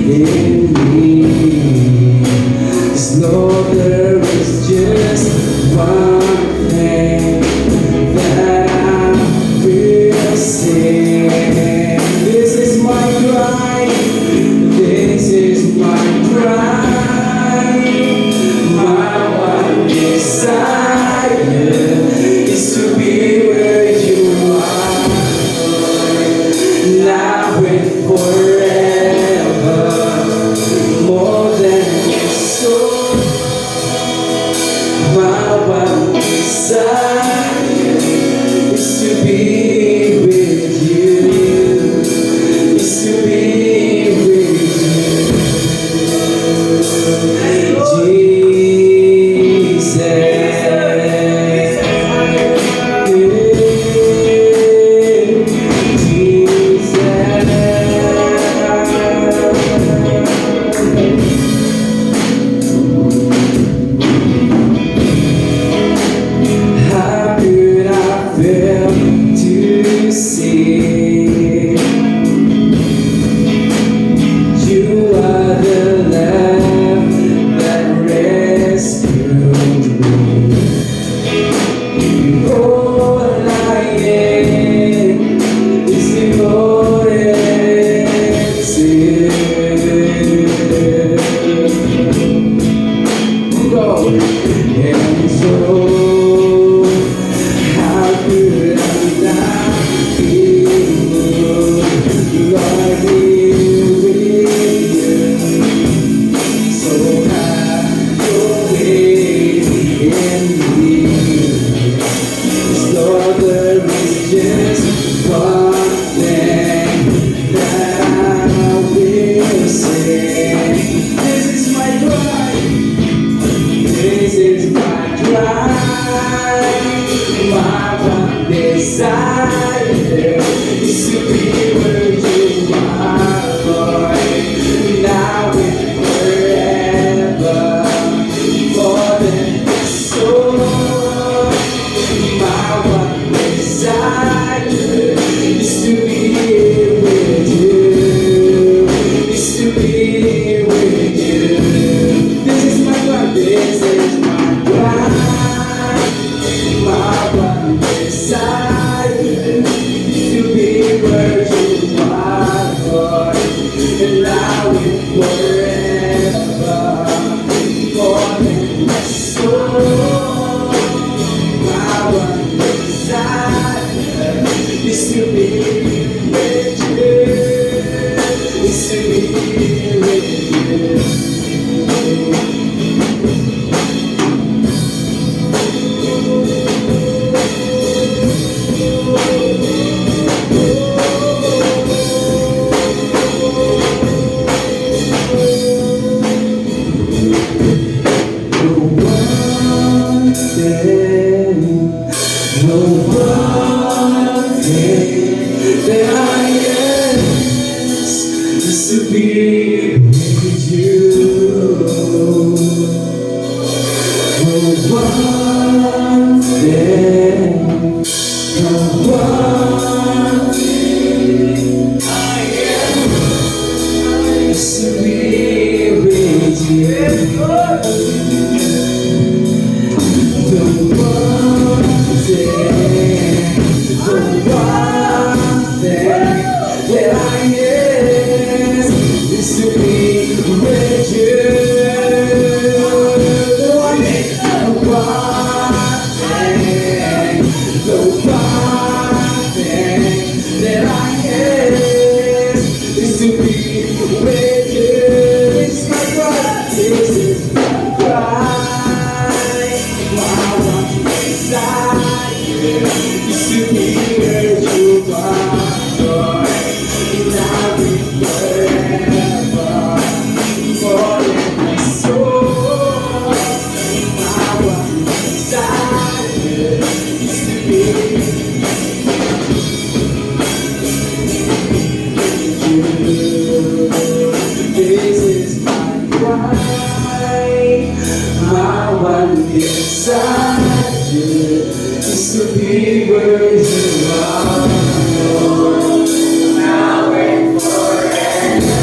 in me. 'Cause Lord, there is just one thing that I will say. This is my cry. This is my cry. My one desire is to be where you are, now and forever, more than your soul. My one desire is to be with you, is to be with you, Jesus. To see you are the lamb that rescued me. All I am is devoted to you. Go and so. Just one thing that I will say. This is my cry. This is my cry. My one desire is to be where you are, Lord, now and forever, more than the soul. My one desire is to be with you, is to be with you. This is my cry, this is my cry. My one desire is to be where you are, Lord, and now and forever, more than my soul. My one desire is to be with you, is to be with you. No one thing that I ask is to be with you. No one thing, no one thing I am is to be with you. The one thing that I ask is to be with you. The one thing that I ask is to be with you. It's my cry, this is my cry. My one desire is to be where you are, Lord, now and forever, more than my soul. My one desire is to be with you. This is my cry. My one desire is to be where you are, Lord, now and forever.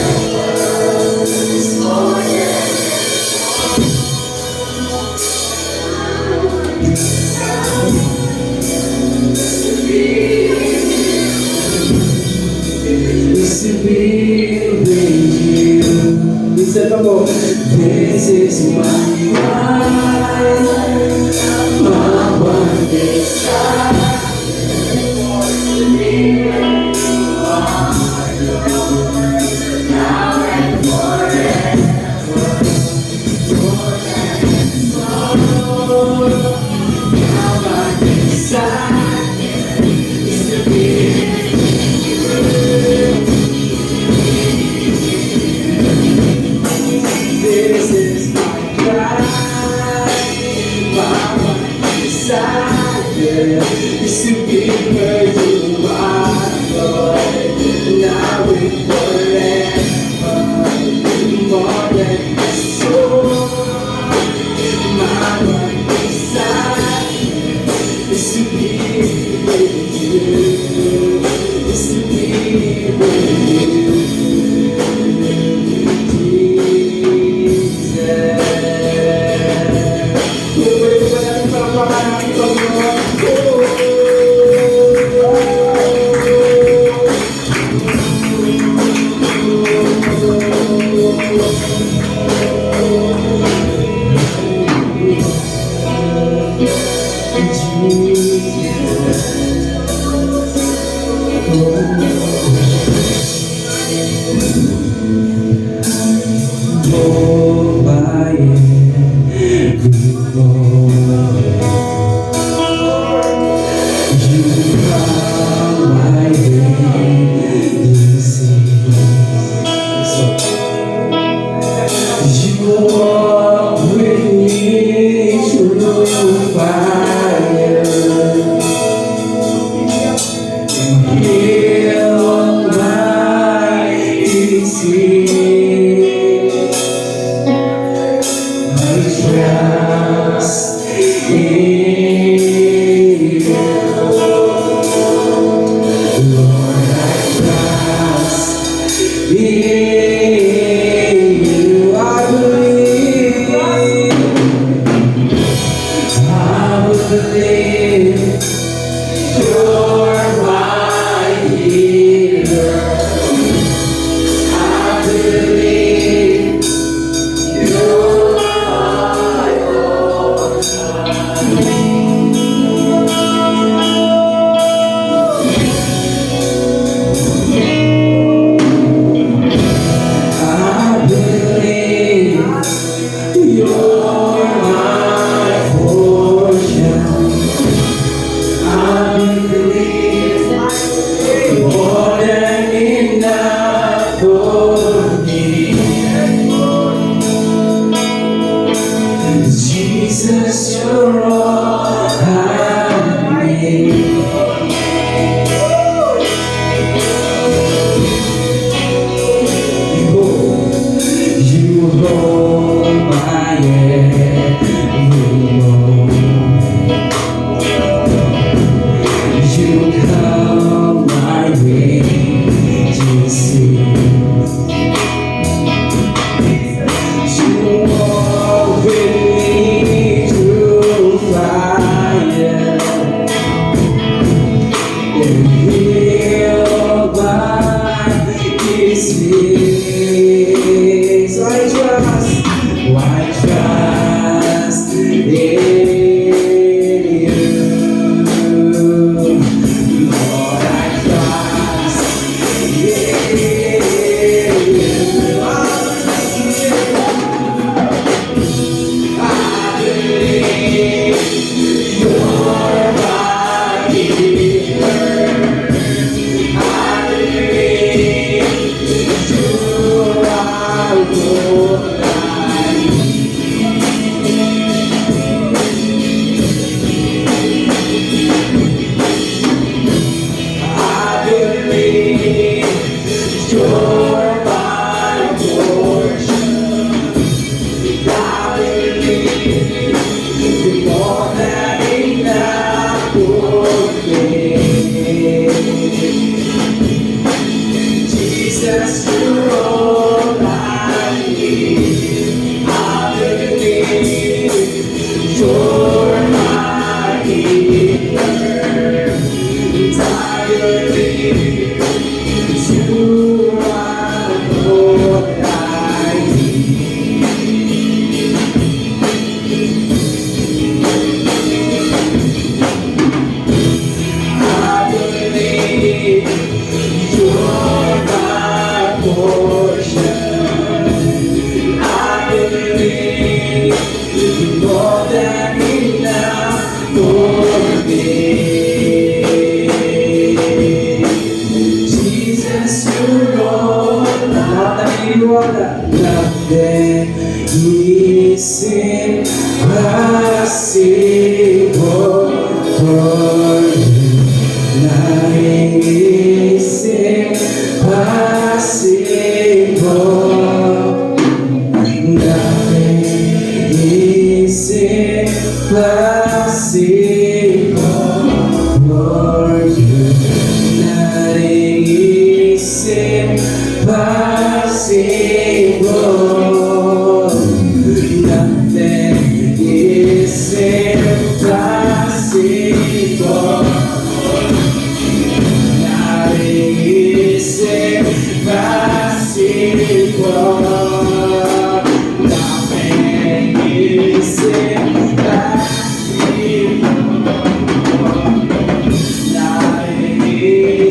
with you. Listen pa po. This is my life, my one desire. This is my life, my one desire is to be where you are, Lord, now and forever. More than the soul, my one desire is to be with you, is to be with you. Oh, by every moment, you are my baby, so you walk with me through fire and heal my disease. I trust in you, Lord. I trust in you. I believe, you're my healer. I believe you're my Lord. I believe you're my portion. I believe more than enough for me. Jesus, you're all I need. You hold my every moment. You come my way to see. You walk with me through fire and heal my disease. I trust in you, Lord. I trust in you. I believe you're my healer. I believe you are Lord. portion. I believe you're more than enough for me. Jesus, you're all lahat ng iniwala. Nothing is impossible for you. Nothing is impossible. Nothing is impossible for you. Nothing is impossible. Nothing is impossible. Nothing is impossible. Nothing is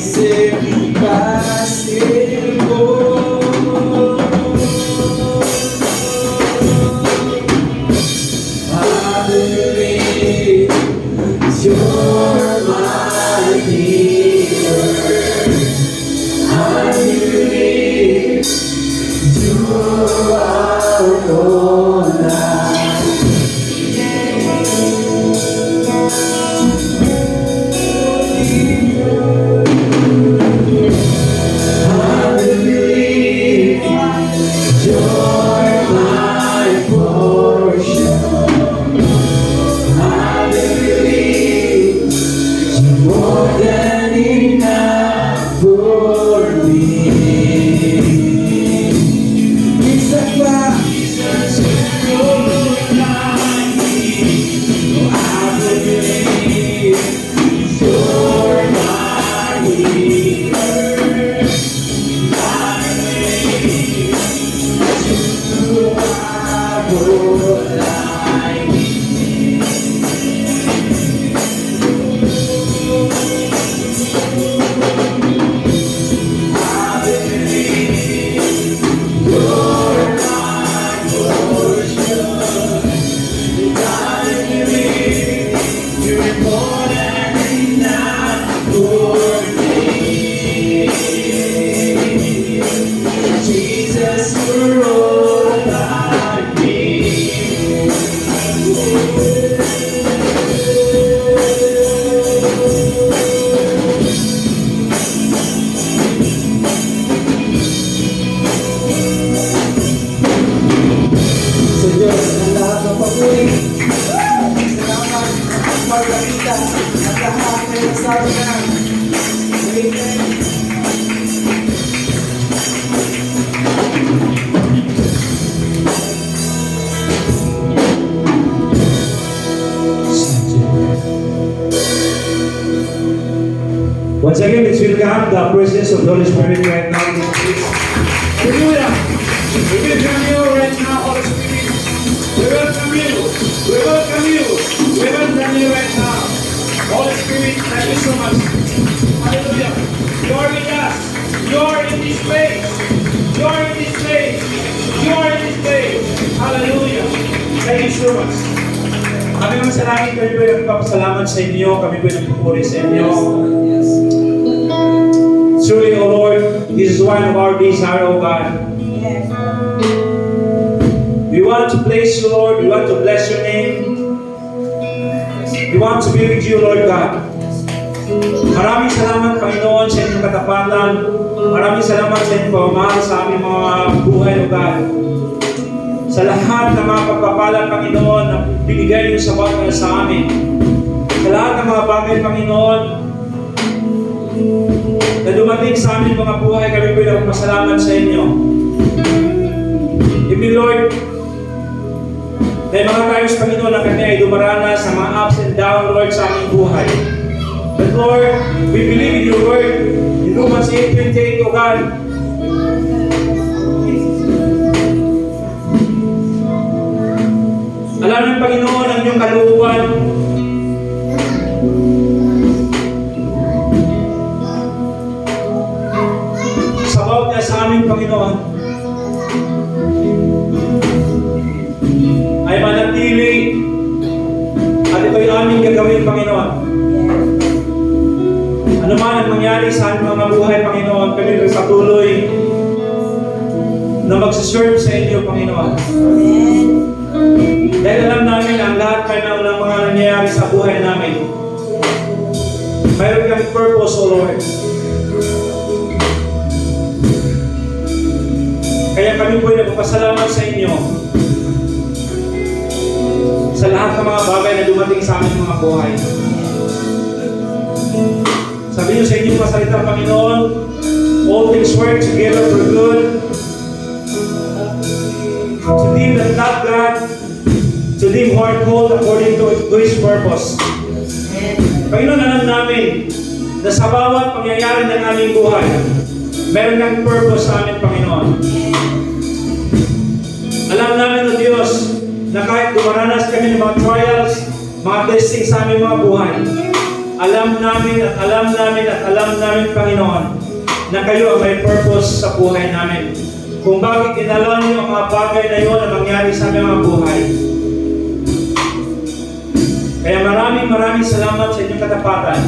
Once again, let's welcome the presence of the Holy Spirit right now. Hallelujah! We welcome you right now, Holy Spirit. We welcome you. We welcome you. We welcome you right now. Holy Spirit, thank you so much. Hallelujah. You are with us. You are in this place. You are in this place. You are in this place. Hallelujah. Thank you so much. Kami mga sa langit, kami po ay nagpapasalamat sa inyo. Kami po ay nagpupuri sa inyo. Truly, O Lord, this is one of our desire, O God. Yes. We want to praise you, Lord. We want to bless your name. We want to be with you, Lord God. Maraming salamat, Panginoon, sa inyong katapatan. Maraming salamat sa inyong pamamahal sa aming mga buhay, O God. Sa lahat ng mga pagpapalang, Panginoon, na binigay niyo sa amin. Sa lahat ng mga bagay, Panginoon, na dumating sa aming mga buhay, kami po ay nagpasalamat sa inyo. Even Lord, may mga times, Panginoon, na kami ay dumaranas sa mga ups and downs, Lord, sa aming buhay. But Lord, we believe in your word. In Romans 8:28, O God, alam ng Panginoon ang iyong kalooban. Sa bawat sa aming Panginoon, Panginoon, ay manatili at ito'y aming gagawin, Panginoon. Ano man ang mangyari sa aming mga buhay, Panginoon, kami rin patuloy na magsiserve sa inyo, Panginoon. Dahil alam namin ang lahat kayo ng mga nangyayari sa buhay namin. Mayroon kang purpose, O Lord. Kaya kami po ay nagpapasalamat sa inyo sa lahat ng mga bagay na dumating sa aming mga buhay. Sabi niyo sa inyong pasalita, Panginoon, all things work together for good to them that love God, to them who are called according to His purpose. Panginoon, alam namin na sa bawat pangyayari ng aming buhay, meron kang purpose sa amin, Panginoon. Alam namin, O Diyos, na kahit dumaranas kami ng mga trials, mga testing sa aming mga buhay, alam namin at alam namin at alam namin, Panginoon, na kayo ang may purpose sa buhay namin. Kung bakit inalaw niyo ang mga bagay na yun na mangyari sa aming mga buhay. Kaya maraming salamat sa inyong katapatan.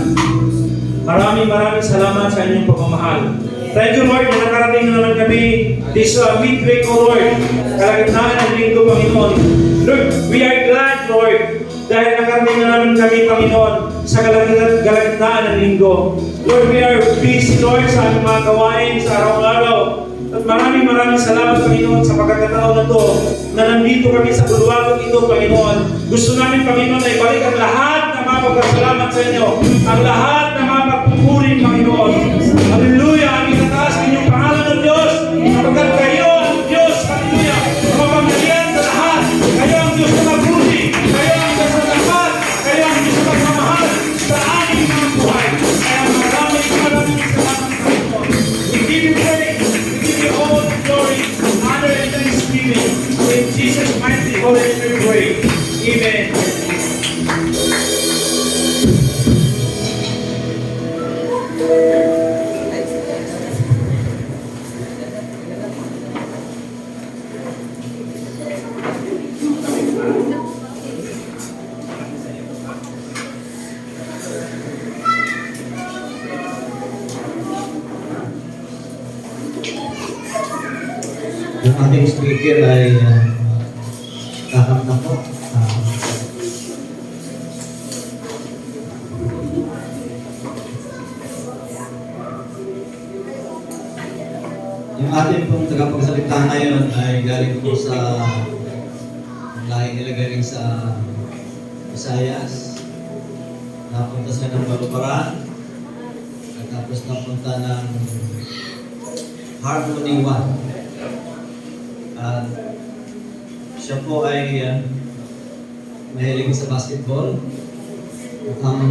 Maraming salamat sa inyong pagmamahal. Thank you, Lord, na nakarating na naman kami this midweek, O Lord. Kalagitnaan ng linggo, Panginoon. Lord, we are glad, Lord, dahil nakarating na naman kami, Panginoon, sa kalagitnaan ng linggo. Lord, we are busy, Lord, sa aming mga gawain sa araw-araw. At maraming salamat, Panginoon, sa pagkakataon na ito, na nandito kami sa bulwagang ito, Panginoon. Gusto namin, Panginoon, na ibalik ang lahat na mapagpasalamat sa inyo, ang lahat na mapagpupurin, Panginoon. Hallelujah! Aming nataas inyong pangalan ng Diyos, sapagkat kayo ang Diyos, hallelujah, mapapangyarihan sa lahat. Kayo ang Diyos na mabuti, kayo ang Diyos na tapat, kayo ang Diyos na magmamahal sa aming mga buhay. Kaya maraming salamat, Panginoon. We give you praise, we give you all the glory, honor, and thanksgiving. In Jesus' mighty holy name we pray. Amen. Yung ating speaker ay kakap na po. Yung ating pong tagapagsalita ngayon ay galing po sa lahi nila galing sa Visayas. Napunta siya ng Balubaran at tapos napunta ng Harmony 1. At siya po ay mahilig sa basketball. Ang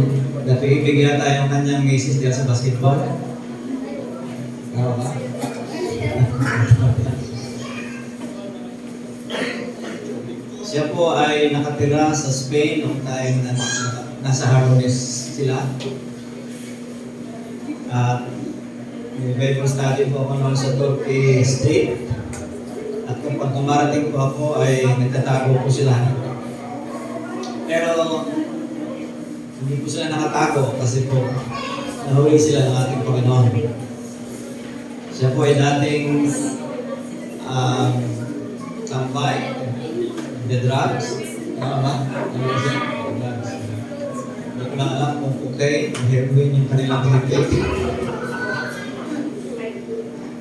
napigibig yata yung kanyang misis dyan sa basketball. Tama ba? Siya po ay nakatira sa Spain noong time na nasa Harmonis sila. At Bible study po ako noon sa Turkey State. At kung pag dumarating po ako ay nagtatago po sila. Pero hindi po sila nakatago kasi po nahuli sila ng ating Panginoon. Siya po ay dating tambay, the drugs. Ano ba? Drugs. Hindi ko lang alam kung okay, heroin yung kanilang higit.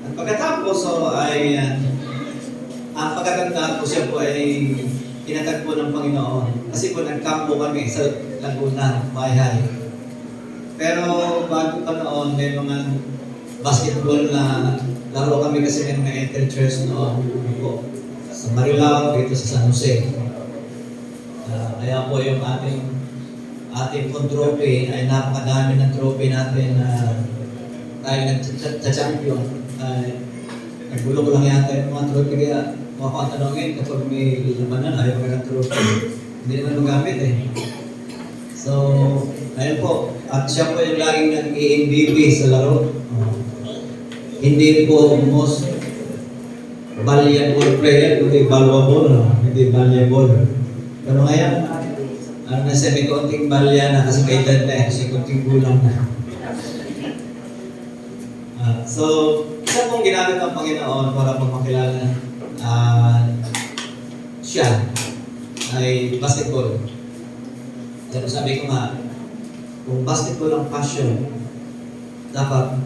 At pagkatapos ay ang pagkatanda ko siya po ay tinatagpo ng Panginoon. Kasi po nagkampo kami sa Laguna, Mayhay. Pero bago pa noon, may mga basketball na laro kami kasi may mga inter-church noon po. Sa Marilao, dito sa San Jose. Kaya po yung ating pong trophy ay napakadami ng trophy natin na tayo nag-champion. Nagbulong lang yata yung mga trophy kaya kung ako ang tanongin kapag may labanan ayaw ka ng trophy. Hindi naman magamit eh. So, ayun po. At siya po yung laging nag-i-MVP sa laro. Hindi po most valuable player, kundi valuable, no? Hindi valuable. Ano nga yan? Ano na siya, may konting balya na kasi may edad na, kasi konting gulang na. So, isa pong ginamit ng Panginoon para magmakilala siya ay basketball. Pero sabi ko nga, kung basketball ang passion, dapat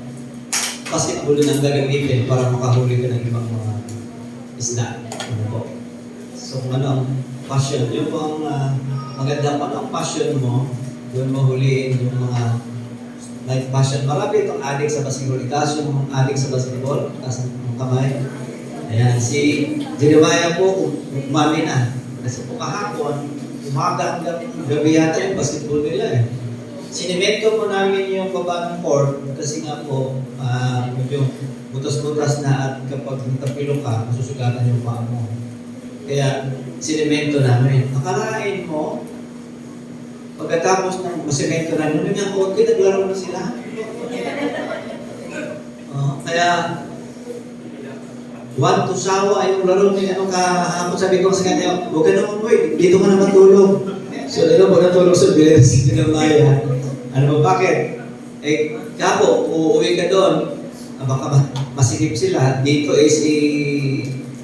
basketball din ang gagamitin para makahuli ka ng ibang mga isda. Ano po? So kung ano ang passion, yung po ang maganda pa ng passion mo, doon mo huliin yung mga life passion. Marami itong addict sa basketball. Itaas yung addict sa basketball, itaas ang kamay. Ayan, si Jeremiah po, umami na. Kasi po kahapon, umaga hanggang gabi yata yung basketball nila eh. Sinimento po namin yung baba ng court kasi nga po, medyo butas-butas na at kapag natapilo ka, masusugatan yung paa mo. Kaya sinimento namin. Akalain mo, pagkatapos ng masimento namin, yung konti, naglaro na sila. Kaya, one to sawa yung laro niya. Kahapon sabi ko sa kanya, huwag ka naman po dito ka na matulog. So, dito po natulog sa bilis si Jeremiah. Ano ba, bakit? Kapo, uuwi ka doon. Baka masikip sila. Dito si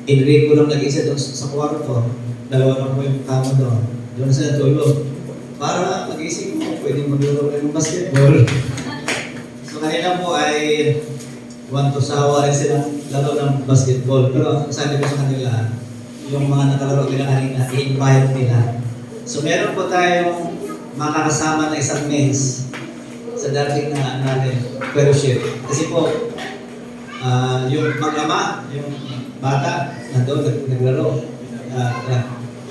Enrico lang nag-isa doon sa kwarto. Dalawa lang po yung kama doon. Doon na sila tulog. Para mag-isip mo, pwedeng maglaro ng basketball. So, kanina po ay one to sawa rin silang laro ng basketball. Pero sabi ko sa kanila, yung mga nakalaro nila kanina, i-invite nila. So meron po tayong makakasama na isang men's sa dating na natin, fellowship. Kasi po, yung mag-ama, yung bata, nandun, naglaro.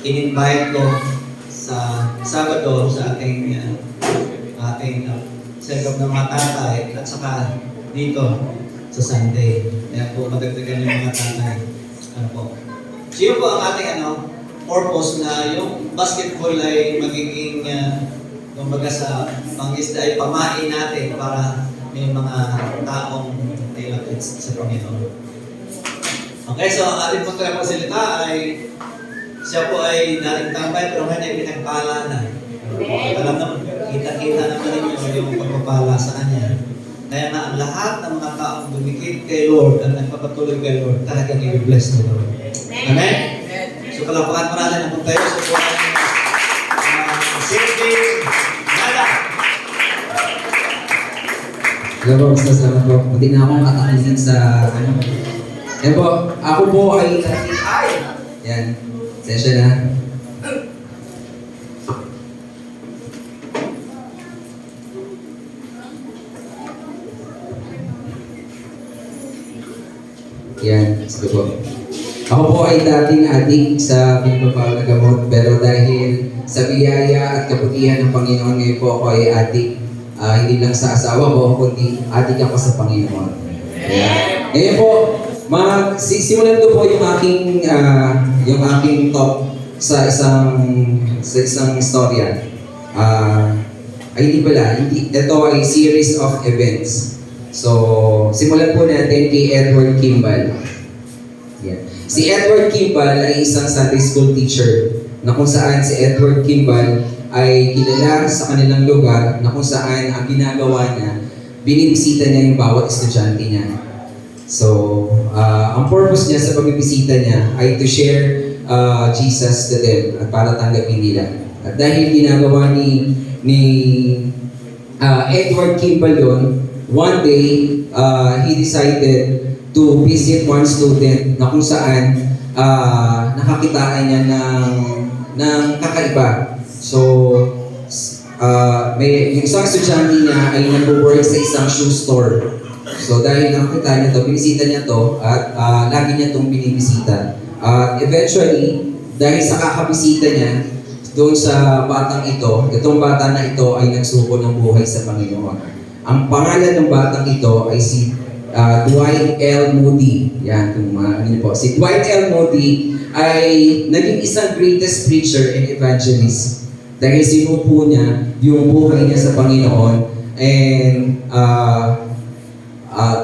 In-invite ko sa Sabado sa ating set-up ng mga tatay at saka dito sa Sunday. Kaya po madagdagan yung mga tatay. Ano po? So yun po ang ating purpose na yung basketball ay magiging kumbaga sa pangisda ay pamain natin para may mga taong nilapit sa Panginoon. Okay, so ang ating pagkakasalita ay siya po ay dating tambay pero ngayon ay pinagpala na. Alam naman, kita-kita naman ninyo yung pagpapala sa kanya. Kaya na ang lahat ng mga taong dumikit kay Lord at nagpapatuloy kay Lord, talagang i-bless ni Lord. Amen? So palapakan mo natin ang tayo sa buwan Silvie Nada. Hello po, salamat po. Munti na akong katakisin sa Yan po, ako po ay yan, session na. Yan, sige po. Ako po ay dating adik sa pinapapawal na gamot, pero dahil sa biyaya at kabutihan ng Panginoon, ngayon po ako ay adik. Hindi lang sa asawa ko, kundi adik ako sa Panginoon. Ayan. Ngayon po, simulan ko po yung aking talk sa isang istorya. Hindi pala, ito ay series of events. So, simulan po natin kay Edward Kimball. Yeah. Si Edward Kimball ay isang Sunday school teacher na kung saan si Edward Kimball ay kilala sa kanilang lugar na kung saan ang ginagawa niya, binibisita niya yung bawat estudyante niya. So, ang purpose niya sa pagbibisita niya ay to share Jesus to them at para tanggapin nila. At dahil ginagawa ni Edward Kimball yun, one day, he decided to visit one student na kung saan nakakitaan niya ng kakaiba. So, yung isang estudyante niya ay nag-work sa isang shoe store. So, dahil nakakita niya to, binisita niya to at lagi niya itong binibisita. Eventually, dahil sa kakabisita niya, doon sa batang ito, itong bata na ito ay nagsuko ng buhay sa Panginoon. Ang pangalan ng batang ito ay si Dwight L. Moody. Yan, kung ano po. Si Dwight L. Moody ay naging isang greatest preacher and evangelist dahil sinupo niya yung buhay niya sa Panginoon and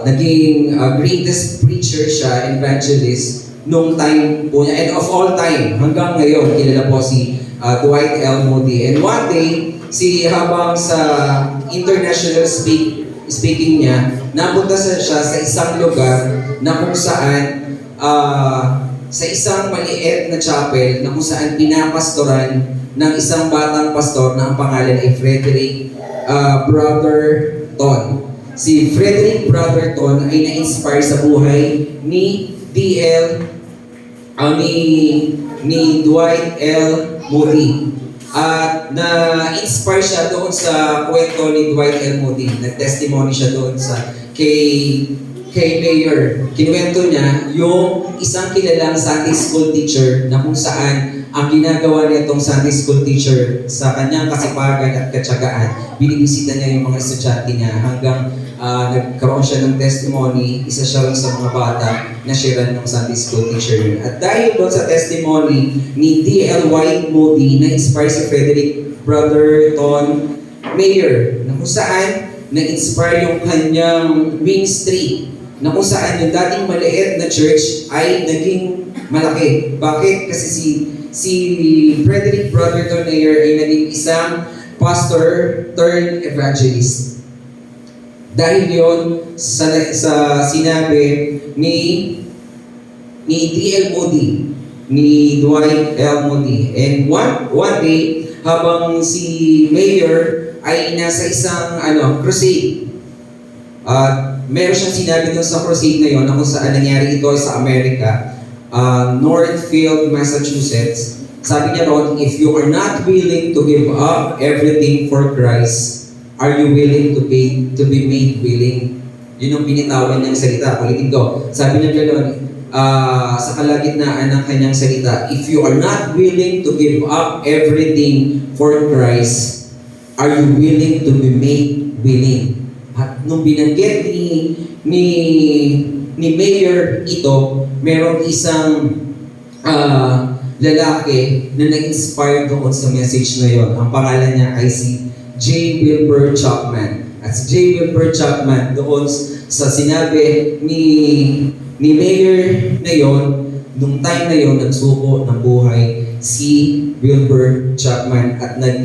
naging greatest preacher siya, evangelist nung time po niya. And of all time, hanggang ngayon, kilala po si Dwight L. Moody. And one day, habang sa international speaking niya, napunta siya sa isang lugar na kung saan sa isang maliit na chapel na kung saan pinapastoran ng isang batang pastor na ang pangalan ay Frederick Brotherton. Si Frederick Brotherton ay na-inspire sa buhay ni Dwight L. Moody. At na-inspire siya doon sa kwento ni Dwight L. Moody. Nag-testimony siya doon kay Mayor. Kinuwento niya yung isang kilalang Sunday school teacher na kung saan ang ginagawa niya itong Sunday school teacher sa kanyang kasipagan at katsagaan, binibisita niya yung mga estudyante niya hanggang nagkaroon siya ng testimony, isa siya rin sa mga bata na sharean ng Sunday school teacher yun. At dahil doon sa testimony ni D.L.Y. Moody, na-inspire si Frederick Brotherton Mayor, na kung saan na-inspire yung kanyang ministry, na kung saan yung dating maliit na church ay naging malaki. Bakit? Kasi si Frederick Brotherton Mayor ay naging isang pastor turned evangelist. Dahil yon sa sinabi ni D.L. Moody, ni Dwight L. Moody. And one day, habang si Mayor ay nasa isang crusade, meron siyang sinabi doon sa crusade na yon na kung saan nangyari ito sa Amerika, Northfield, Massachusetts. Sabi niya doon, if you are not willing to give up everything for Christ, are you willing to be made willing? Yun ang binitawan niyang salita. Ulitin ko. Sabi niya gano'n, sa kalagitnaan ng kanyang salita, if you are not willing to give up everything for Christ, are you willing to be made willing? At nung binanggit ni Mayor ito, merong isang lalaki na na-inspire doon sa message na yon. Ang pangalan niya ay si J. Wilbur Chapman. At si J. Wilbur Chapman doon sa sinabi ni Mayor na yon, nung time na yon, nagsuko ng buhay si Wilbur Chapman at to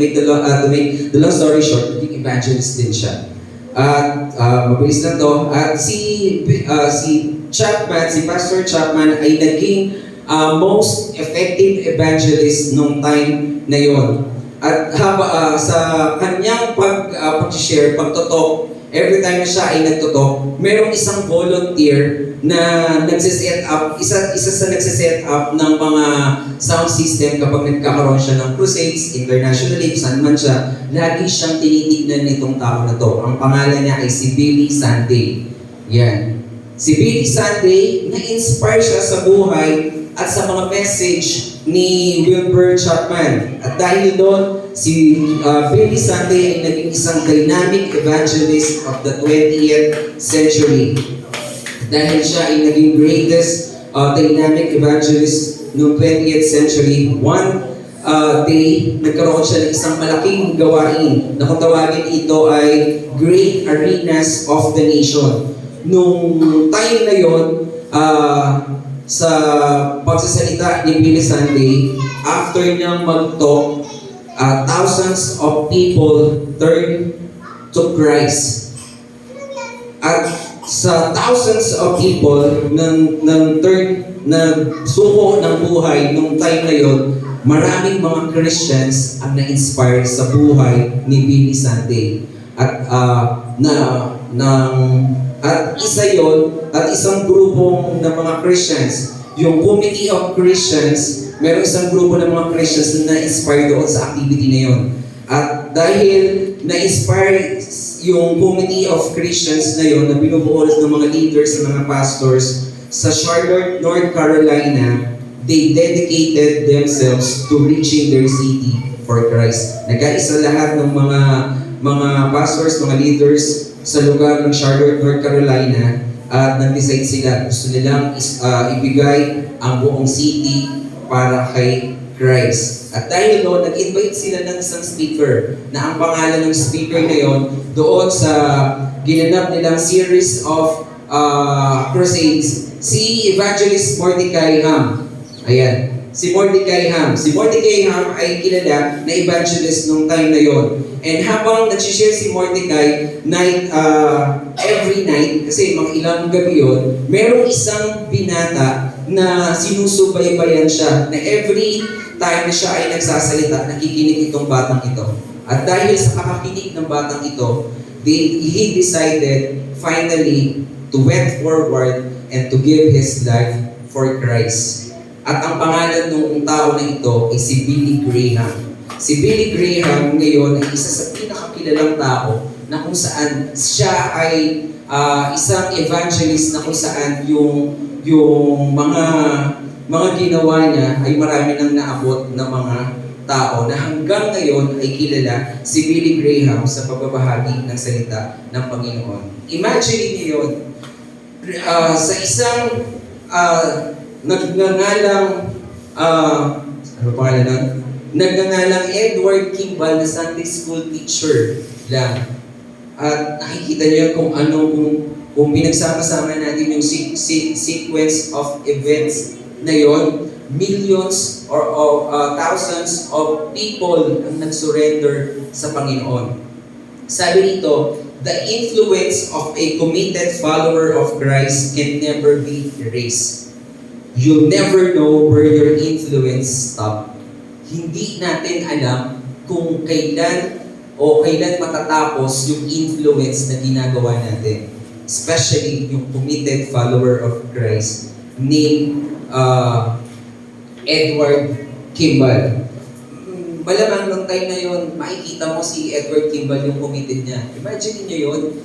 make the long story short, naging evangelist din siya. At mabilis lang to. At si Chapman, si Pastor Chapman ay naging most effective evangelist nung time na yon. At sa kanyang pag-share, pagtutok, every time na siya ay nagtutok, mayroong isang volunteer na nagsiset up, isa sa nagsiset up ng mga sound system kapag nagkakaroon siya ng crusades, internationally, saan man siya, lagi siyang tinitignan nitong tao na to. Ang pangalan niya ay si Billy Sunday. Yan. Si Billy Sunday, na-inspire siya sa buhay at sa mga message ni Wilbur Chapman. At dahil doon, si Billy Sunday ay naging isang dynamic evangelist of the 20th century. Dahil siya ay naging greatest dynamic evangelist noong 20th century, one day, nagkaroon siya ng isang malaking gawain na kung tawagin ito ay Great Arenas of the Nation. Nung time na yon, sa pagsasalita ni Billy Sunday, after niyang mag-talk, thousands of people turned to Christ. At sa thousands of people nagsuko ng buhay nung time na yon, maraming mga Christians ang na-inspire sa buhay ni Billy Sunday. At isa yon, at isang grupong ng mga Christians, yung Committee of Christians, meron isang grupo ng mga Christians na na-inspire doon sa activity na yon. At dahil na-inspire yung Committee of Christians na yon, na binubuo ng mga leaders, ng mga pastors, sa Charlotte, North Carolina, they dedicated themselves to reaching their city for Christ. Nagkaisa lahat ng mga pastors, mga leaders sa lugar ng Charlotte, North Carolina, at nag-decide sila, gusto nilang ibigay ang buong city para kay Christ. At dahil doon, nag-invite sila ng isang speaker na ang pangalan ng speaker na yon doon sa ginanap nilang series of crusades Si Evangelist Mordecai Ham. Ayan. Si Mordecai Ham. Si Mordecai Ham ay kilala na evangelist nung time na yon. And habang nag-share si Mordecai every night, kasi mga ilang gabi yun, merong isang binata na sinusubaybayan siya, na every time na siya ay nagsasalita, nakikinig itong batang ito. At dahil sa kakakinig ng batang ito, he decided finally to went forward and to give his life for Christ. At ang pangalan ng tao na ito ay si Billy Graham. Si Billy Graham ngayon ay isa sa pinakakilalang tao na kung saan siya ay isang evangelist na kung saan yung mga ginawa niya ay marami nang naabot na mga tao na hanggang ngayon ay kilala si Billy Graham sa pagbabahagi ng salita ng Panginoon. Imagine niyo yun, sa isang nagngangalang ano pangalan nun? Nagngangalang Edward Kimball na Sunday School teacher lang. At nakikita niyo kung kung pinagsama-sama natin yung sequence of events na yon, millions or thousands of people ang nag-surrender sa Panginoon. Sabi nito, the influence of a committed follower of Christ can never be erased. You'll never know where your influence stops. Hindi natin alam kung kailan matatapos yung influence na ginagawa natin. Especially yung committed follower of Christ named Edward Kimball. Malamang nung time na yun, makikita mo si Edward Kimball yung committed niya. Imagine niyo yun,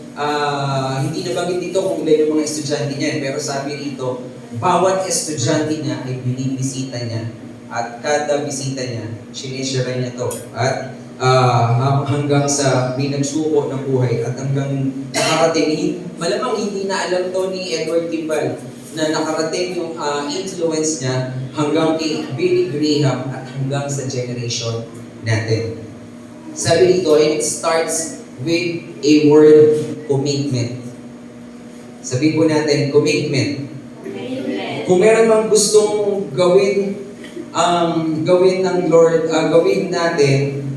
hindi nabanggit dito kung ilan yung mga estudyante niya, pero sabi rito, bawat estudyante niya ay binibisita niya. At kada bisita niya, sinishare niya to. At hanggang sa may nagsuko ng buhay at hanggang nakarating, malamang hindi na alam to ni Edward Kimball na nakarating yung influence niya hanggang kay Billy Graham at hanggang sa generation natin. Sabi dito, and it starts with a word, commitment. Sabihin po natin, commitment. Kung meron mang gustong gawin ng Lord, gawin natin,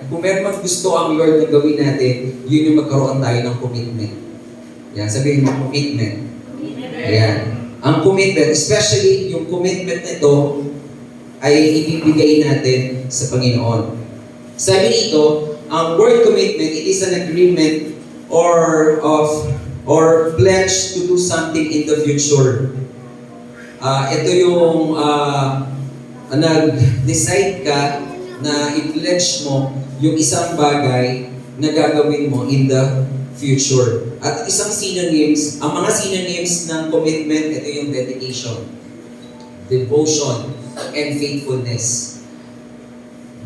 kung meron mang gusto ang Lord na gawin natin, yun yung magkaroon tayo ng commitment. Yan, sabihin mo, commitment. Ayan. Ang commitment, especially yung commitment nito, ay ibibigay natin sa Panginoon. Sabi dito, ang word commitment, it is an agreement or pledge to do something in the future. Ito yung nag-decide ka na i-pledge mo yung isang bagay na gagawin mo in the future. At isang synonyms, ang mga synonyms ng commitment, ito yung dedication, devotion, and faithfulness.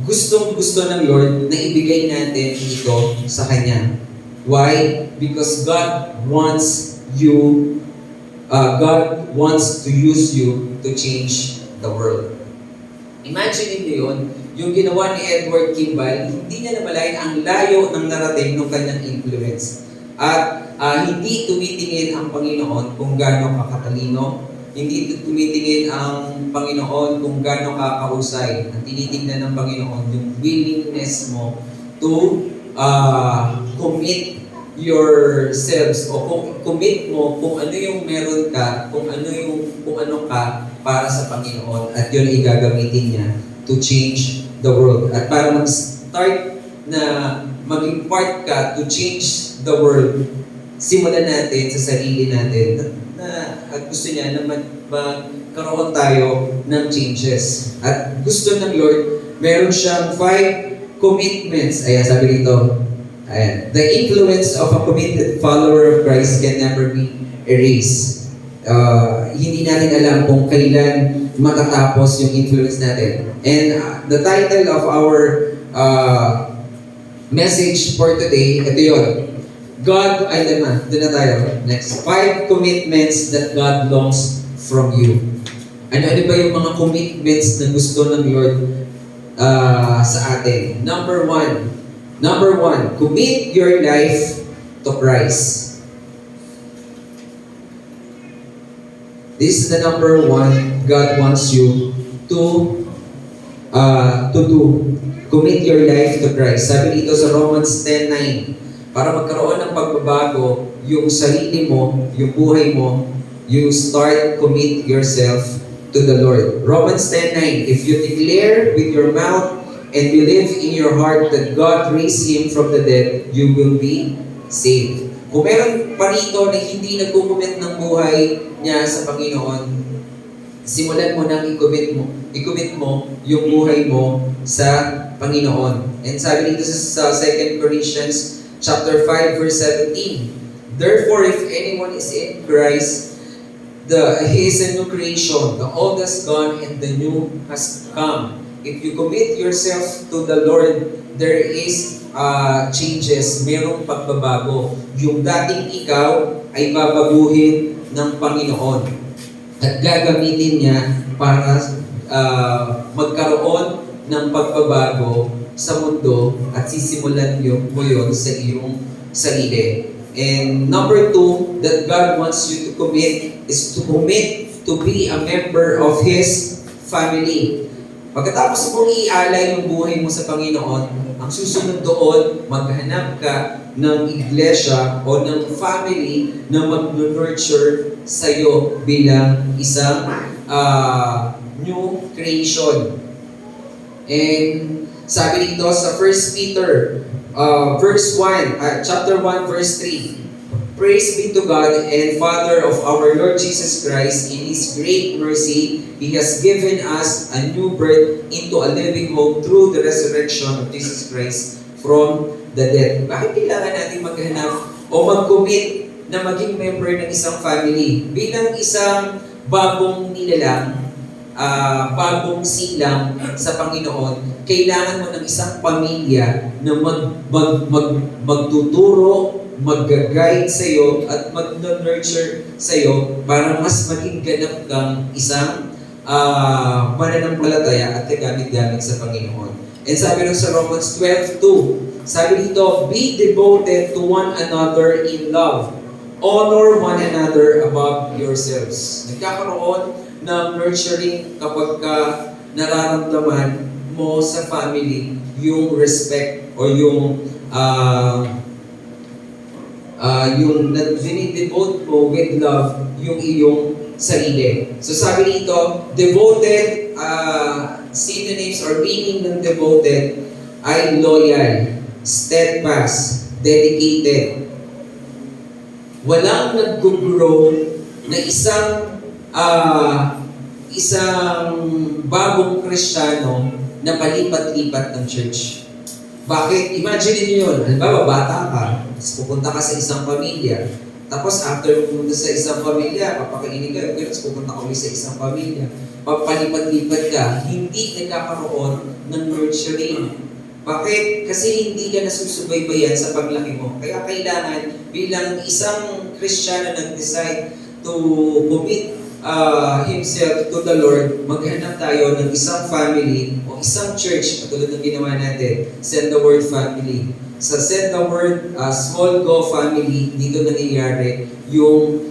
Gustong-gusto ng Lord na ibigay natin ito sa Kanya. Why? Because God wants to use you to change the world. Imagine niyo yun, yung ginawa ni Edward Kimball, hindi niya namalayan ang layo ng narating ng kanyang influence. At hindi tumitingin ang Panginoon kung gaano kakatalino, hindi tumitingin ang Panginoon kung gaano kakahusay. Ang tinitingnan ng Panginoon yung willingness mo to commit yourselves o commit mo kung ano yung meron ka, kung ano ka para sa Panginoon, at yun ay gagamitin niya to change the world. At para mag-start na maging part ka to change the world, simulan natin sa sarili natin at gusto niya na magkaroon tayo ng changes. At gusto ng Lord, meron siyang 5 commitments. Ayan, sabi dito, ayan, the influence of a committed follower of Christ can never be erased. Hindi natin alam kung kailan matatapos yung influence natin. And the title of our message for today, ito yun. God, doon na tayo. Next. 5 commitments that God longs from you. Ano ba yung mga commitments na gusto ng Lord sa atin? Number one, commit your life to Christ. This is the number one God wants you to do. Commit your life to Christ. Sabi dito sa Romans 10:9, para magkaroon ng pagbabago, yung sarili mo, yung buhay mo, you commit yourself to the Lord. Romans 10:9, if you declare with your mouth and believe in your heart that God raised Him from the dead, you will be saved. Kung meron pa rito na hindi nagkukumit ng buhay niya sa Panginoon, simulan mo nang i-commit mo yung buhay mo sa Panginoon. And sabi dito sa 2 Corinthians chapter 5 verse 17, therefore if anyone is in Christ, he is a new creation. The old has gone and the new has come. If you commit yourself to the Lord, there is changes, merong pagbabago. Yung dating ikaw ay babaguhin ng Panginoon at gagamitin niya para magkaroon ng pagbabago sa mundo at sisimulan mo yun sa iyong sarili. And number 2, that God wants you to commit is to commit to be a member of His family. Pagkatapos mong ialay yung buhay mo sa Panginoon, ang susunod doon, maghanap ka ng iglesia o ng family na mag-nurture sa'yo bilang isang new creation. And sabi dito sa 1 Peter chapter 1 verse 3, praise be to God and Father of our Lord Jesus Christ. In His great mercy, He has given us a new birth into a living hope through the resurrection of Jesus Christ from the dead. Bakit kailangan natin maghanap o mag-commit na maging member ng isang family? Bilang isang bagong nilalang, bagong silang sa Panginoon, kailangan mo ng isang pamilya na magtuturo, mag-guide sa'yo at mag-nurture sa'yo para mas maging ganap kang isang mananampalataya at kagamit-gamit sa Panginoon. And sabi rin sa Romans 12:2, sabi dito, be devoted to one another in love. Honor one another above yourselves. Nagkakaroon ng nurturing kapag nararamdaman mo sa family yung respect o yung dinidevote mo with love yung iyong sarili. So sabi dito, devoted, synonyms or meaning ng devoted ay loyal, steadfast, dedicated. Walang nag-grow na isang bagong Kristiyano na palipat-lipat ng church. Bakit? Imagine niyo yun. Halimbawa, bata ka, tapos pupunta ka sa isang pamilya. Tapos after pupunta sa isang pamilya, papakainin ka, tapos pupunta ka ulit sa isang pamilya. Papalipat-lipat ka, hindi nagkakaroon ng nurturing. Bakit? Kasi hindi ka nasusubaybayan sa paglaki mo. Kaya kailangan bilang isang Kristiyano nag-decide to commit himself to the Lord, maghanap tayo ng isang family o isang church, katulad ng ginawa natin, Send the Word Family. Sa Send the Word Small Go Family, dito nangyayari yung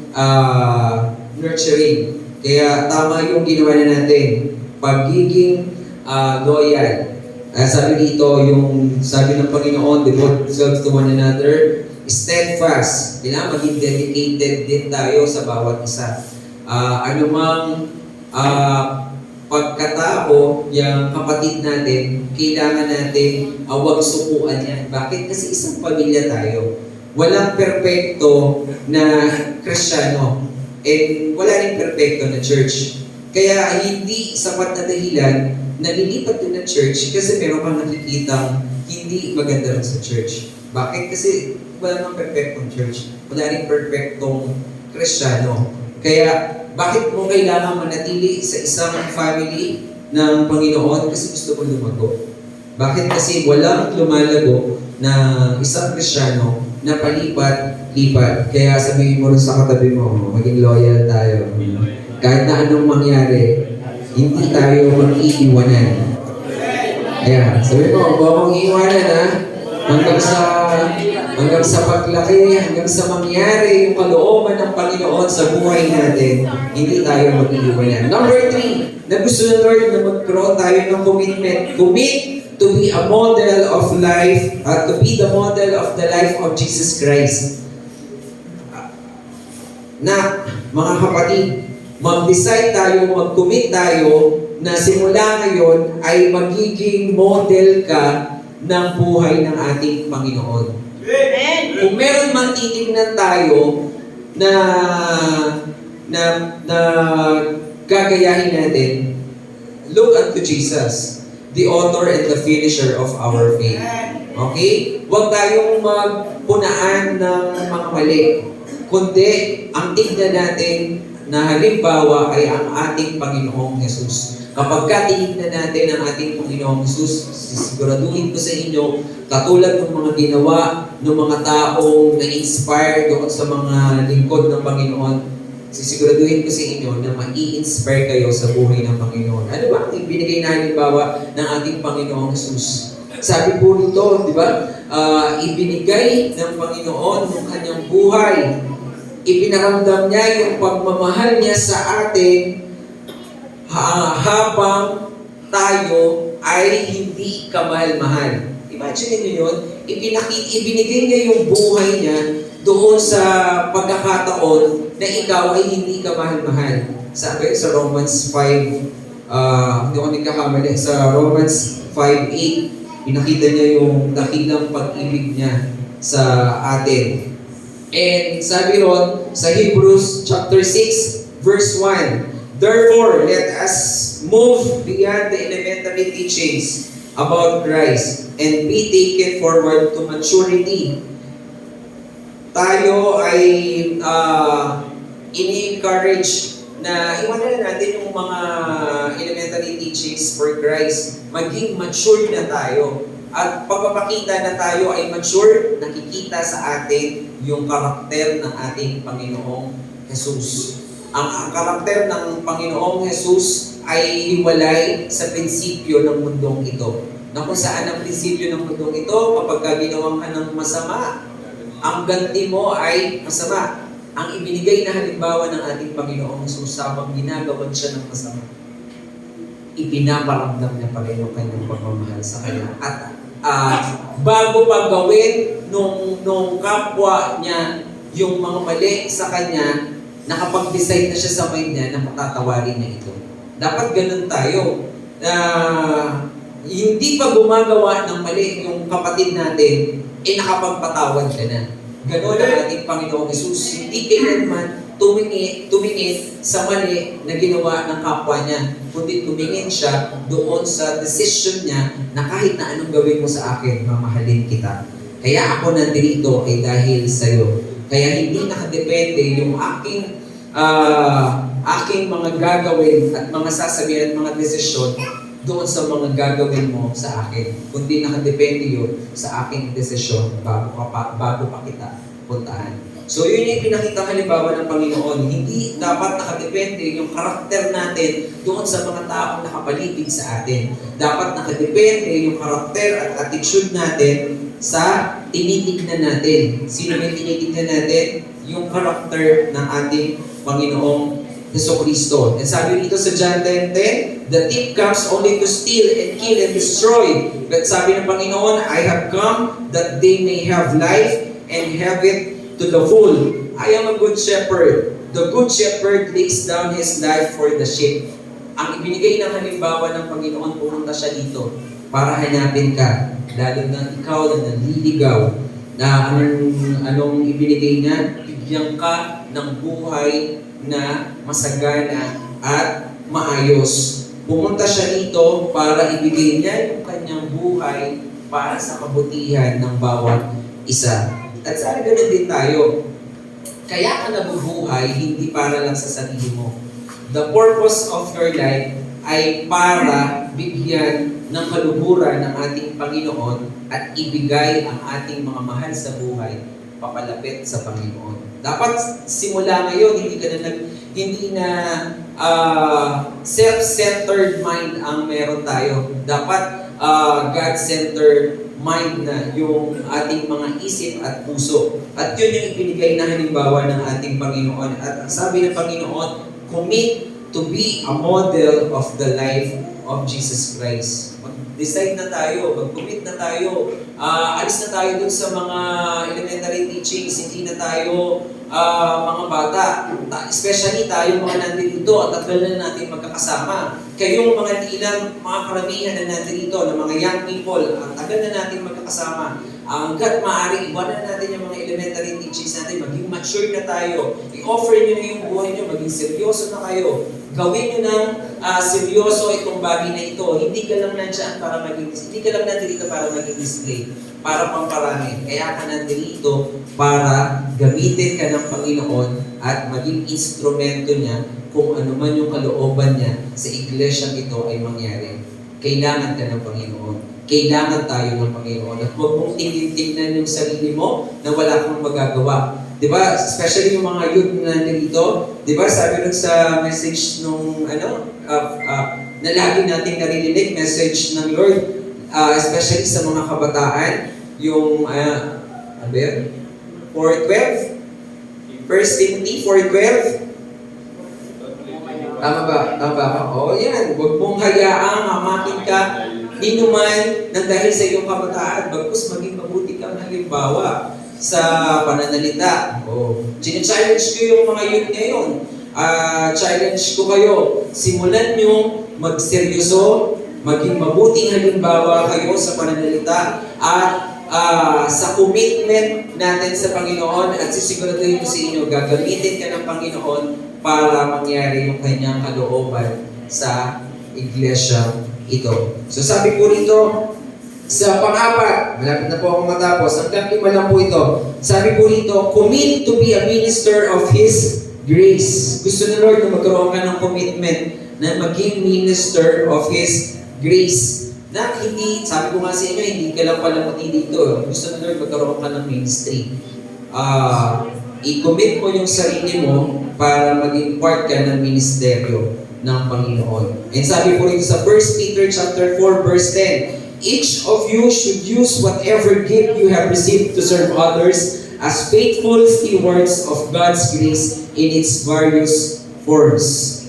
nurturing. Kaya tama yung ginawa na natin, pagiging loyal. Sabi dito, yung sabi ng Panginoon, devote yourselves to one another, steadfast. Kailangan maging dedicated din tayo sa bawat isa. Anumang pagkatao, yung kapatid natin, kailangan natin huwag sukuan yan. Bakit? Kasi isang pamilya tayo. Walang perpekto na Kristiyano. And wala rin perpekto na church. Kaya hindi sapat na dahilan na lilipat din ng church kasi meron kang nakikitang hindi maganda rin sa church. Bakit? Kasi wala nang perpektong church. Wala rin perpektong Kristiyano. Kaya, bakit mo kailangan manatili sa isang family ng Panginoon? Kasi gusto mo lumago. Bakit? Kasi walang lumalago na isang Kristiyano na palipat-lipat. Kaya sabihin mo rin sa katabi mo, maging loyal tayo. Kahit na anong mangyari, hindi tayo mag-iiwanan. Ayan, sabi mo, huwag mong iiwanan ha. Hanggang sa hanggang sa paglaki, hanggang sa mangyari yung kalooban ng Panginoon sa buhay natin, hindi tayo mag-iiwanan. Number 3, na gusto ng Lord na magkaroon tayo ng commitment. Commit to be a model of life, to be the model of the life of Jesus Christ. Na, mga kapatid, mag-decide tayo, mag-commit tayo na simula ngayon ay magiging model ka ng buhay ng ating Panginoon. Kung meron man titignan tayo na gagayahin natin, look unto Jesus, the author and the finisher of our faith. Okay? Huwag tayong magpunaan ng mga mali, kundi ang tignan natin na halimbawa ay ang ating Panginoong Jesus. Kapag tinignan natin ang ating Panginoong Jesus, sisiguraduhin ko sa inyo, katulad ng mga ginawa ng mga taong na-inspire doon sa mga lingkod ng Panginoon, sisiguraduhin ko sa inyo na ma-i-inspire kayo sa buhay ng Panginoon. Ano ba ang ibinigay na halimbawa ng ating Panginoong Jesus? Sabi po nito, di ba, ibinigay ng Panginoon ng kanyang buhay. Ipinaramdam niya yung pagmamahal niya sa atin habang tayo ay hindi kamahal-mahal. Imagine niyo yun, ibinigay niya yung buhay niya doon sa pagkakataon na ikaw ay hindi kamahal-mahal. Sabi sa Romans 5, hindi ko nagkakamali, sa Romans 5:8, pinakita niya yung dakilang pag-ibig niya sa atin. And sabi ron, sa Hebrews chapter 6, verse 1, therefore, let us move beyond the elementary teachings about Christ and be taken forward to maturity. Tayo ay ini-encourage na iwanan na natin yung mga elementary teachings for Christ. Maging mature na tayo. At pagpapakita na tayo ay mature, nakikita sa atin yung karakter ng ating Panginoong Jesus. Ang karakter ng Panginoong Jesus ay hiwalay sa prinsipyo ng mundong ito. Na kung saan ang prinsipyo ng mundong ito, kapag ginawang ka ng masama, ang ganti mo ay masama. Ang ibinigay na halimbawa ng ating Panginoong Jesus habang ginagawan siya ng masama, ipinaparamdam niya pa rin yung kanyang pagmamahal sa kanya. At bago pa gawin nung kapwa niya yung mga mali sa kanya, nakapag-decide na siya sa mind niya na patatawarin niya ito. Dapat ganun tayo. Hindi pa gumagawa ng mali yung kapatid natin, nakapagpatawad ka na. Ganun ang ating Panginoong Jesus. Hindi kailanman tumingin sa mali na ginawa ng kapwa niya, kundi tumingin siya doon sa decision niya na kahit na anong gawin mo sa akin, mamahalin kita. Kaya ako nandito ay dahil sa iyo. Kaya hindi nakadepende yung aking mga gagawin at mga sasabihin at mga desisyon doon sa mga gagawin mo sa akin. Kundi nakadepende yun sa aking desisyon bago pa kita puntahan. So yun yung pinakita halimbawa ng Panginoon. Hindi dapat nakadepende yung karakter natin doon sa mga taong nakapaligid sa atin. Dapat nakadepende yung karakter at attitude natin sa tinitignan natin. Sino yung tinitignan natin? Yung karakter ng ating Panginoong Jesucristo. And sabi dito sa John 10:10, the thief comes only to steal and kill and destroy. But sabi ng Panginoon, I have come that they may have life and have it to the full. I am a good shepherd. The good shepherd lays down his life for the sheep. Ang ibinigay ng halimbawa ng Panginoon, pumunta siya dito para hanapin ka. Lalo na ikaw na nanliligaw na anong ibinigay niya? Bigyan ka ng buhay na masagana at maayos. Pumunta siya dito para ibigay niya yung kanyang buhay para sa kabutihan ng bawat isa. At sana ganun din tayo. Kaya ka nabubuhay, hindi para lang sa sarili mo. The purpose of your life ay para bigyan ng kaluhuran ng ating Panginoon at ibigay ang ating mga mahal sa buhay papalapit sa Panginoon. Dapat simula ngayon, hindi na self-centered mind ang meron tayo. Dapat God-centered mind na, yung ating mga isip at puso. At yun yung ibinigay na halimbawa ng ating Panginoon. At ang sabi ng Panginoon, commit to be a model of the life of Jesus Christ. Mag-decide na tayo, mag-commit na tayo, alis na tayo dun sa mga elementary teachings, hindi na tayo mga bata, especially tayo mga nandito at tagal na natin magkakasama. Kayong mga ilang mga karamihan na nandito, ng mga young people, ang tagal na natin magkakasama. Hanggat maaari, iwanan natin yung mga elementary teachings natin, maging mature na tayo. I-offer nyo na yung buhay nyo, maging seryoso na kayo. Gawin nyo ng seryoso itong bagay na ito. Hindi ka lang nandiyan para maging, hindi ka lang nandito para maging display, para pamparami. Kaya ka nandito para gamitin ka ng Panginoon at maging instrumento niya kung ano man yung kalooban niya sa iglesyang ito ay mangyari. Kailangan ka ng Panginoon. Kailangan tayo ng Panginoon. At huwag mong tingnan yung sarili mo na wala kang magagawa. Diba? Especially yung mga youth na nandito. Diba? Sabi nun sa message nung na lagi nating naririnig, message ng Lord, especially sa mga kabataan, yung, ano yun? 4:12? 1 Timothy 4:12? Tama ba? Tama ba? Oo, yan. Huwag mong hayaang hamakin ka ni naman nang dahil sa iyong kabataan, bagkus maging mabuti kang halimbawa sa pananalita. Challenge ko yung mga youth ngayon. Challenge ko kayo. Simulan nyo magseryoso, maging mabuting halimbawa kayo sa pananalita at sa commitment natin sa Panginoon at sisiguraduhin ko sa inyo, gagamitin ka ng Panginoon para mangyari yung kanyang kalooban sa iglesia ito. So sabi po rito, sa pang-apat, malapit na po akong matapos, hanggang 5 lang po ito. Sabi po rito, commit to be a minister of His grace. Gusto ni Lord na magkaroon ka ng commitment na maging minister of His grace. Na hindi, sabi ko nga sa inyo, hindi ka lang palamuti dito. Gusto ni Lord magkaroon ka ng ministry. I-commit mo yung sarili mo para maging part ka ng ministeryo ng Panginoon. And sabi po rito sa 1 Peter chapter 4 verse 10, each of you should use whatever gift you have received to serve others as faithful stewards of God's grace in its various forms.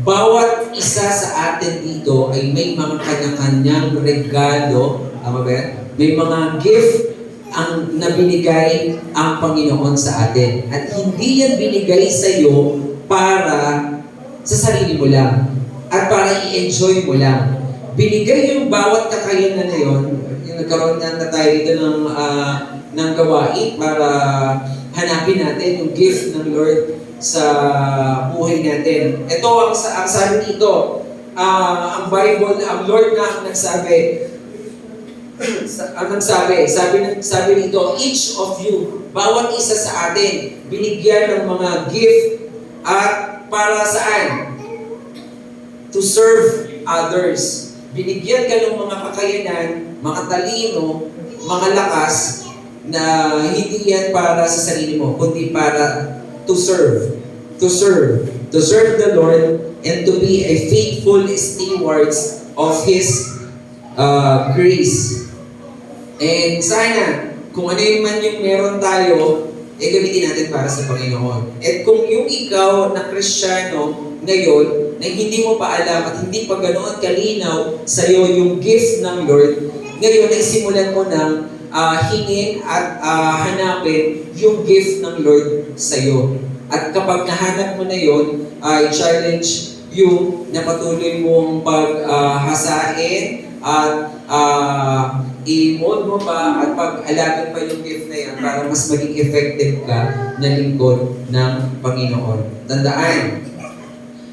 Bawat isa sa atin dito ay may mga kanya-kanyang regalo, tama ba? May mga gift ang nabinigay ang Panginoon sa atin. At hindi yan binigay sa iyo para sa sarili mo lang at para i-enjoy mo lang. Binigay yung bawat kakayanan na yun, yung nagkaroon na tayo dito ng gawain para hanapin natin yung gift ng Lord sa buhay natin. Ito ang sabi dito, ang Bible, ang Lord na ang nagsabi, sabi nito, each of you, bawat isa sa atin, binigyan ng mga gift at para saan? To serve others. Binigyan ka ng mga kakayanan, mga talino, mga lakas na hindi yan para sa sarili mo, kundi para to serve. To serve. To serve the Lord and to be a faithful stewards of His grace. And sana, kung ano yung man yung meron tayo, gamitin natin para sa Panginoon. At kung yung ikaw na Kristiyano ngayon, na hindi mo pa alam at hindi pa ganoon kalinaw sa iyo yung gift ng Lord, ngayon ay simulan mo ng hingin at hanapin yung gift ng Lord sa iyo. At kapag nahanap mo na yun, i-challenge you na patuloy mong paghasain at i-mold mo pa at pag-alagan pa yung gift na yan para mas maging effective ka na lingkod ng Panginoon. Tandaan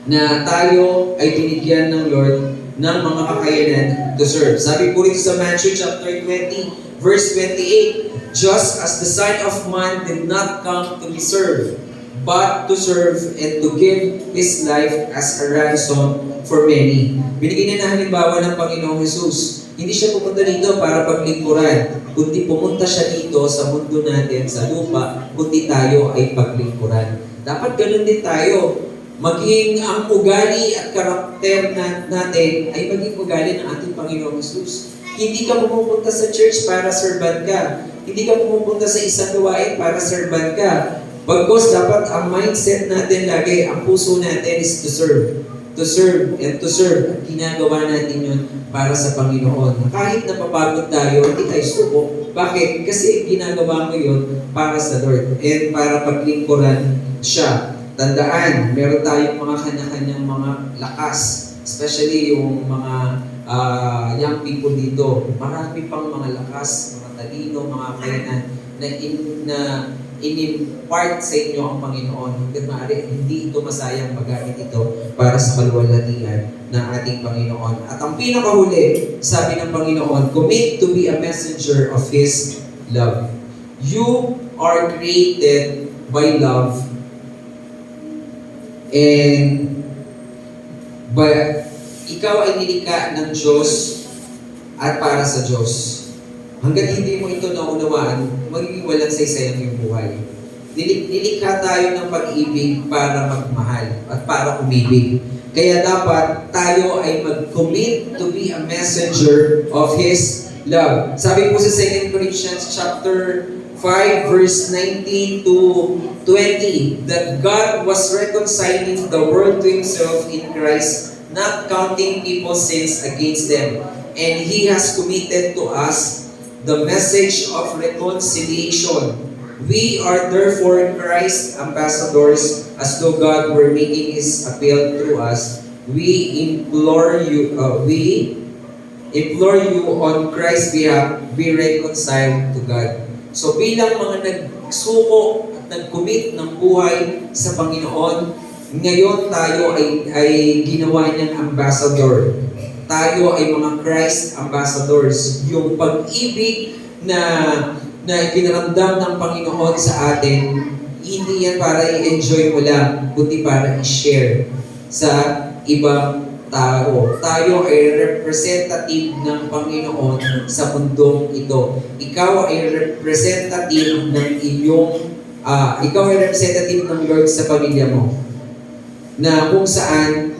na tayo ay binigyan ng Lord ng mga kakayanan to serve. Sabi po rito sa Matthew chapter 20, verse 28, just as the Son of Man did not come to be served, but to serve and to give His life as a ransom for many. Binigyan na halimbawa ng Panginoong Jesus. Hindi siya pupunta dito para paglingkuran, kundi pumunta siya dito sa mundo natin, sa lupa, kundi tayo ay paglingkuran. Dapat ganun din tayo. Maging ang ugali at karakter natin ay maging ugali ng ating Panginoong Jesus. Hindi ka pumupunta sa church para serban ka. Hindi ka pumupunta sa isang gawain para serban ka. Pagkos dapat ang mindset natin lagi, ang puso natin is to serve. To serve and to serve. At ginagawa natin yun para sa Panginoon. Kahit napapagod tayo, hindi tayo suko. Bakit? Kasi ginagawa mo yun para sa Lord. And para paglingkuran siya. Tandaan, meron tayong mga kanya-kanyang mga lakas. Especially yung mga young people dito. Marami pang mga lakas, mga talino, mga kakayanan na in-impart sa inyo ang Panginoon. Hanggang maaari, hindi ito masayang paggamit ito para sa kaluwalhatian ng ating Panginoon. At ang pinakahuli, sabi ng Panginoon, commit to be a messenger of His love. You are created by love, and ikaw ay nilikha ng Diyos at para sa Diyos. Hanggat hindi mo ito naunawaan, magiging walang saysay ang iyong buhay. Nilikha tayo ng pag-ibig para magmahal at para umibig. Kaya dapat tayo ay mag-commit to be a messenger of His love. Sabi po sa 2 Corinthians chapter 5 verse 19 to 20, that God was reconciling the world to Himself in Christ, not counting people's sins against them. And He has committed to us the message of reconciliation. We are therefore Christ's ambassadors, as though God were making His appeal through us. We implore you on Christ's behalf, be reconciled to God. So bilang mga nagsuko at nag-commit ng buhay sa Panginoon, ngayon tayo ay ginawa niyang ambassador. Tayo ay mga Christ ambassadors. Yung pag-ibig na ipinaramdam ng Panginoon sa atin, hindi yan para i-enjoy mo lang, kundi para i-share sa ibang tao. Tayo ay representative ng Panginoon sa mundong ito. Ikaw ay representative ng ikaw ay representative ng Lord sa pamilya mo. Na kung saan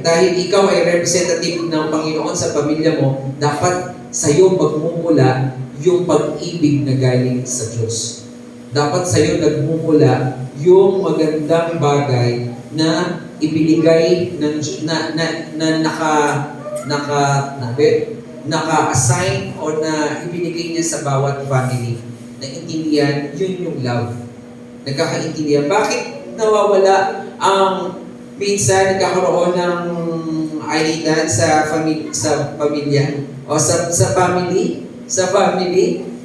dahil ikaw ay representative ng Panginoon sa pamilya mo, dapat sa iyo magmumula yung pag-ibig na galing sa Diyos. Dapat sa iyo nagmumula yung magandang bagay na ibinigay naka-assign o na ibinigay niya sa bawat family. Naintindihan, yun yung love. Nagkakaintindihan. Bakit nawawala ang minsan nagkakaroon ng alitan sa pamilya o sa family?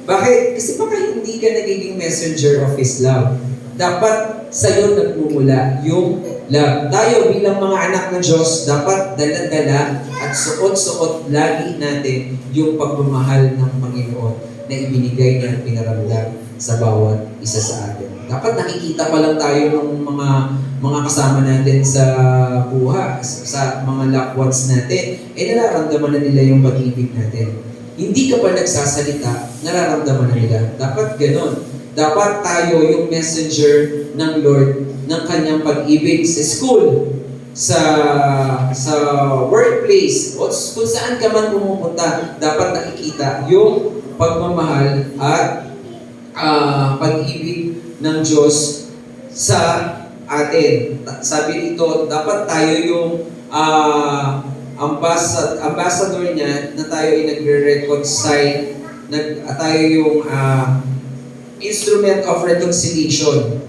Bakit? Kasi baka hindi ka nagiging messenger of His love. Dapat sa'yo nagmumula yung love. Tayo bilang mga anak ng Diyos, dapat dala-dala at suot-suot lagi natin yung pagmamahal ng Panginoon na ibinigay niya at pinaramdam sa bawat isa sa atin. Dapat nakikita pa lang tayo ng mga kasama natin sa buha, sa mga loved ones natin, nararamdaman na nila yung pag-ibig natin. Hindi ka pa nagsasalita, nararamdaman na nila. Dapat ganon. Dapat tayo yung messenger ng Lord ng kanyang pag-ibig sa school, sa workplace, o kung saan ka man pumupunta, dapat nakikita yung pagmamahal at pag-ibig ng Diyos sa atin. Sabi dito, dapat tayo yung ambassador niya na tayo ay nagre-reconcile, tayo yung instrument of reconciliation,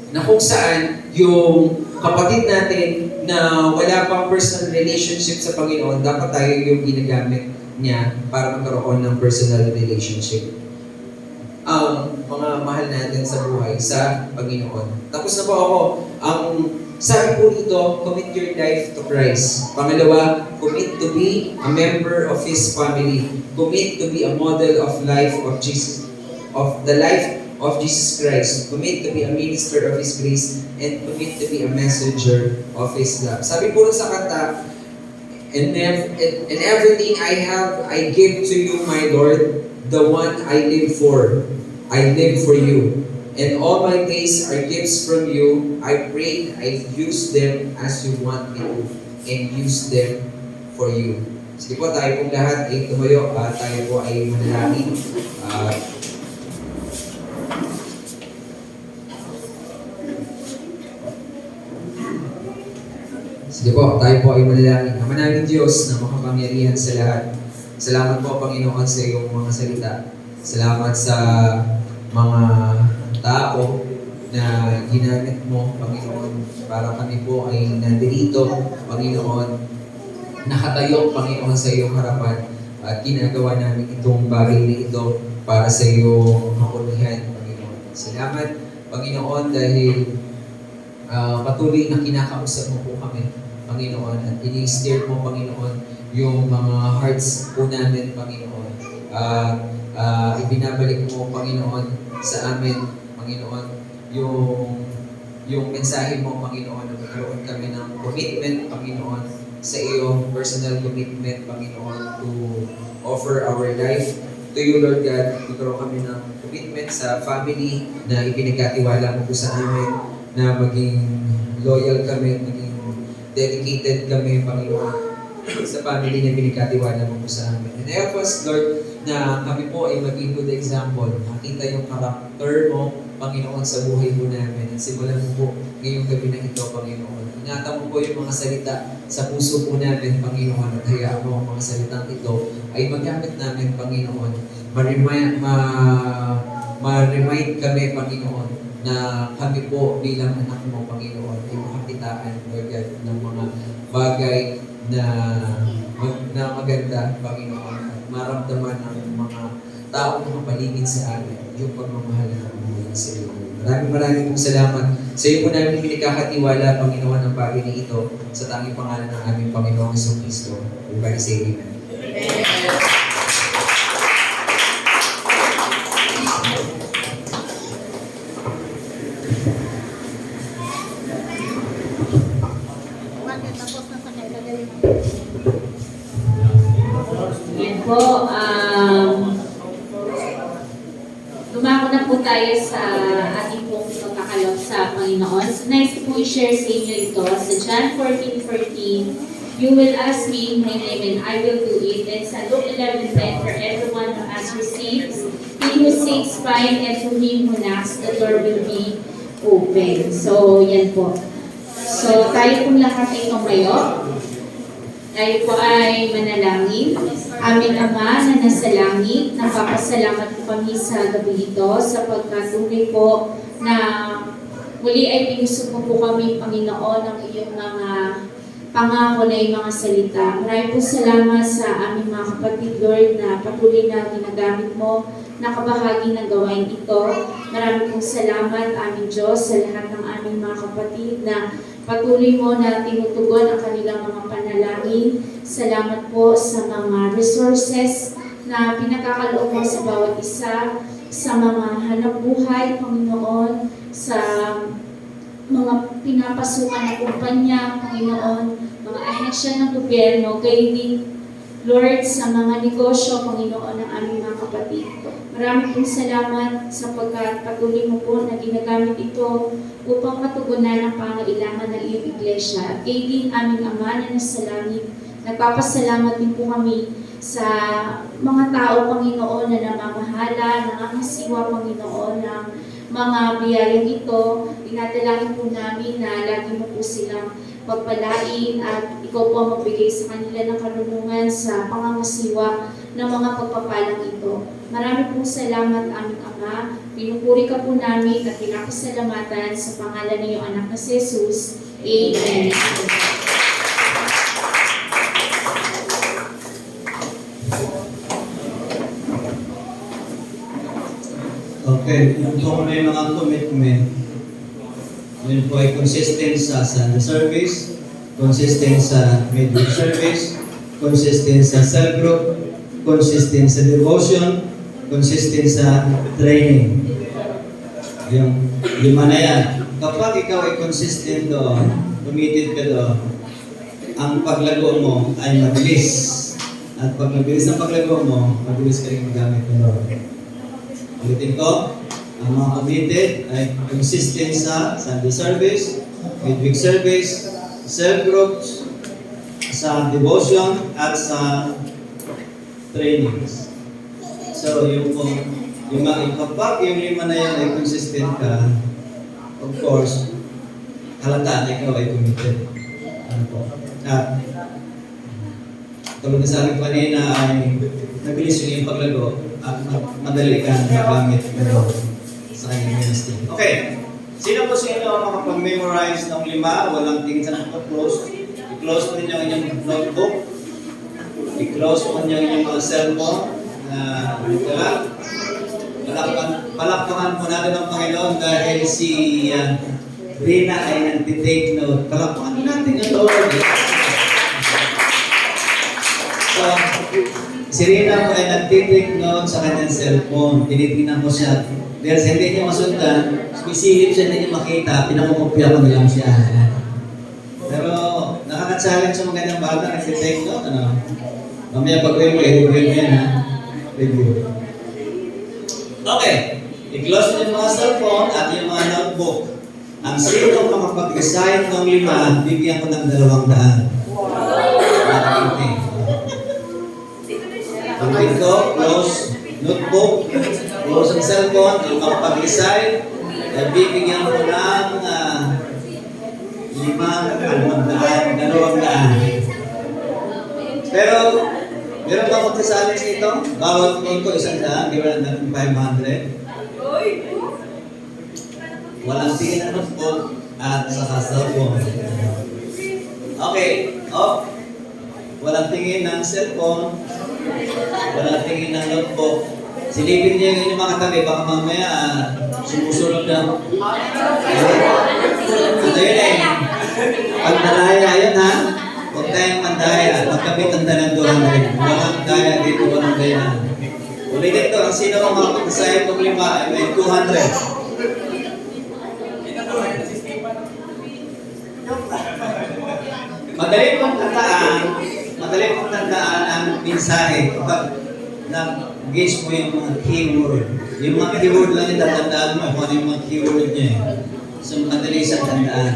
na kung saan yung kapatid natin na wala pang personal relationship sa Panginoon, dapat tayo yung ginagamit niya para magkaroon ng personal relationship. Ang mga mahal natin sa buhay sa Panginoon. Tapos na po ako. Ang sabi po dito, commit your life to Christ. Pangalawa, commit to be a member of His family. Commit to be a model of life of Jesus, of the life of Jesus Christ. Commit to be a minister of His grace, and commit to be a messenger of His love. Sabi po sa kanta, and everything I have, I give to you, my Lord, the one I live for. I live for you. And all my days are gifts from you. I pray I use them as you want me to, and use them for you. Sige po, tayo pong lahat ay tumayo at tayo po ay manalangin. Sige po, tayo po ay manalangin. Ama namin Diyos na makapangyarihan sa lahat. Salamat po, Panginoon, sa iyong mga salita. Salamat sa mga tao na ginamit mo, Panginoon, para kami po ay nandirito, Panginoon, nakatayo, Panginoon, sa iyong harapan at ginagawa namin itong bagay na ito para sa iyong kapurihan, Panginoon. Salamat, Panginoon, dahil patuloy na kinakausap mo po kami, Panginoon, at ini-steer mo, Panginoon, yung mga hearts po namin, Panginoon. Ibinabalik mo, Panginoon, sa amin, Panginoon, yung mensahe mo, Panginoon, na magkaroon kami ng commitment, Panginoon, sa iyo, personal commitment, Panginoon, to offer our life to you, Lord God. Magkaroon kami ng commitment sa family na ipinagkatiwala mo po sa amin, na maging loyal kami, maging dedicated kami, Panginoon, sa family na pinagkatiwala mo po sa amin. And help us, Lord, na kami po ay maging good example. Makita yung character mo, Panginoon, sa buhay po namin. At simulan mo po ngayong gabi na ito, Panginoon. Ingatan mo po yung mga salita sa puso po namin, Panginoon. At hayaan mo ang mga salitang ito ay magamit namin, Panginoon. Ma-remind kami, Panginoon, na kami po bilang anak mo, Panginoon, ay makakitaan, Lord God, ng mga bagay na maganda, Panginoon, at maramdaman ng mga taong nakapaligid sa amin yung pagmamahal na nabuhay sa iyo. Maraming pong salamat. Sa iyo po namin pinagkakatiwala, Panginoon, ang bagay na ito sa tanging pangalan ng aming Panginoong Jesucristo. Everybody say amen. Yan po, dumako na po tayo sa ating pong pagkakalog sa Panginoon. So nice po i-share sa inyo ito sa John 14:14. You will ask me in my name and I will do it. And sa Luke 11:10, for everyone who asks receives, he who seeks finds, and to him who knocks, the door will be open. So yan po. So tayo pong lahat ay tumayo. Tayo po ay manalangin. Aming Ama na nasa langit, napapasalamat po kami sa gabi ito sapagkat tunay po na muli ay pinusok mo po kami, Panginoon, ng iyong mga pangako na iyong mga salita. Maraming po salamat sa aming mga kapatid, Lord, na patuloy na ginagamit mo na kabahagi ng gawain ito. Maraming po salamat, aming Diyos, sa lahat ng aming mga kapatid na patuloy mo na tinutugon ang kanilang mga panalangin. Salamat po sa mga resources na pinakakaloob mo sa bawat isa, sa mga hanap buhay, Panginoon, sa mga pinapasukan na kumpanya, Panginoon, mga ahensya ng gobyerno, kayo din, Lord, sa mga negosyo, Panginoon, ng aming mga kapatid. Maraming pong salamat sapagkat patuloy mo po na ginagamit ito upang matugunan ang pangailangan ng iyong iglesia. At kayo din, aming Ama na nasa langit, nagpapasalamat din po kami sa mga tao, Panginoon, na namamahala, nangangasiwa, Panginoon, ng mga biyayang ito. Dinadalangin po namin na lagi mo po silang pagpalain at ikaw po ang magbigay sa kanila ng karunungan sa pangangasiwa ng mga pagpapalang ito. Marami pong salamat, aming Ama. Pinupuri ka po namin at pinapasalamatan sa pangalan ng iyong anak na si Jesus. Amen. Okay, yung po may mga commitment. Yun po ay consistent sa Sunday service, consistent sa midweek service, consistent sa cell group, consistent sa devotion, consistent sa training. Yung lima na yan. Kapag ikaw ay consistent doon, committed ka doon, ang paglago mo ay mabilis. At pag mabilis ang paglago mo, mabilis ka rin magamit ng Lord. Ulitin ko, ang mga committed ay consistent sa Sunday service, midweek service, cell groups, sa devotion at sa trainings. So, kapag yung lima na yan ay consistent ka, of course, halata na ikaw ay committed. Ano po? At, tulad na sabi ko kanina ay nabilis yung iyong paglago at madali kang magamit sa kanyang ministry. Okay. Sino po sa inyo ang makapag-memorize ng 5? Walang tingin sa nakapag-close. I-close mo ninyo ang inyong notebook. I-close mo ninyo ang inyong mga cellphone. Palakpakan po natin ang Panginoon dahil si Rina ay nag-take note. Palakpakan natin ang Lord. So, si Rina po ay nag-take note sa kanyang cellphone. Tinitingnan ko siya. Dahil sa hindi niya masundan, sumisilip siya, hindi niya makita, pinakukopya ko nilang siya. Pero nakaka-challenge sa mga ganyang bata, nag-take note, ano? Mamaya pag-review, i-review yan, ha? Review. Okay. I-close niyo yung mga cellphone at yung mga notebook. Ang sino makapag-recite ng 5, bibigyan ko ng 200. Pag-read ko, close notebook, close ang cellphone, yung makapag-recite, bibigyan ko ng 200. Pero, meron ba akong challenge nito? Bawat phone ko 100, di ba natin 500? Walang tingin na notebook at saka cellphone. Okay, walang tingin ng cellphone, walang tingin ng notebook. Silipin niyo yung inyong mga katabi, baka mamaya sumusunod na. Ito yun eh. Pagdalaya yun ha. Huwag tayong mandaya. Magkabit ang dalang 200. Walang daya dito, walang daya. Ulitin ko, ang sino ang mga pagkasayang ng 5 ay may 200. Madali pong tandaan ang mensahe kapag nag-gauge mo yung mga keyword. Yung mga keyword lang yung tatandaan mo kung ano yung mga keyword niya. So, madali siyang tandaan.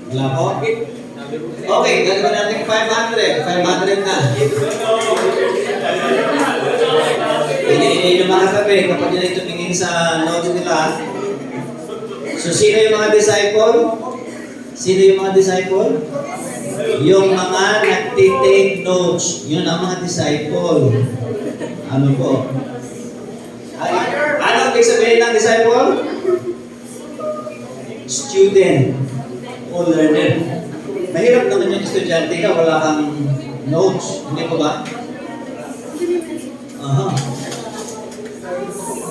Wala po? Okay, gagawin natin 500. 500 na. Hindi yung mga katabi, kapag yun ay tumingin sa notes nila. So, sino yung mga disciple? Sino yung mga disciple? Yung mga nagtitake notes. Yun ang mga disciple. Ano po? Ano ang ibig sabihin ng disciple? Student. O learner. Mahirap naman yung estudyante ka, wala kang notes. Hindi po ba? Aha.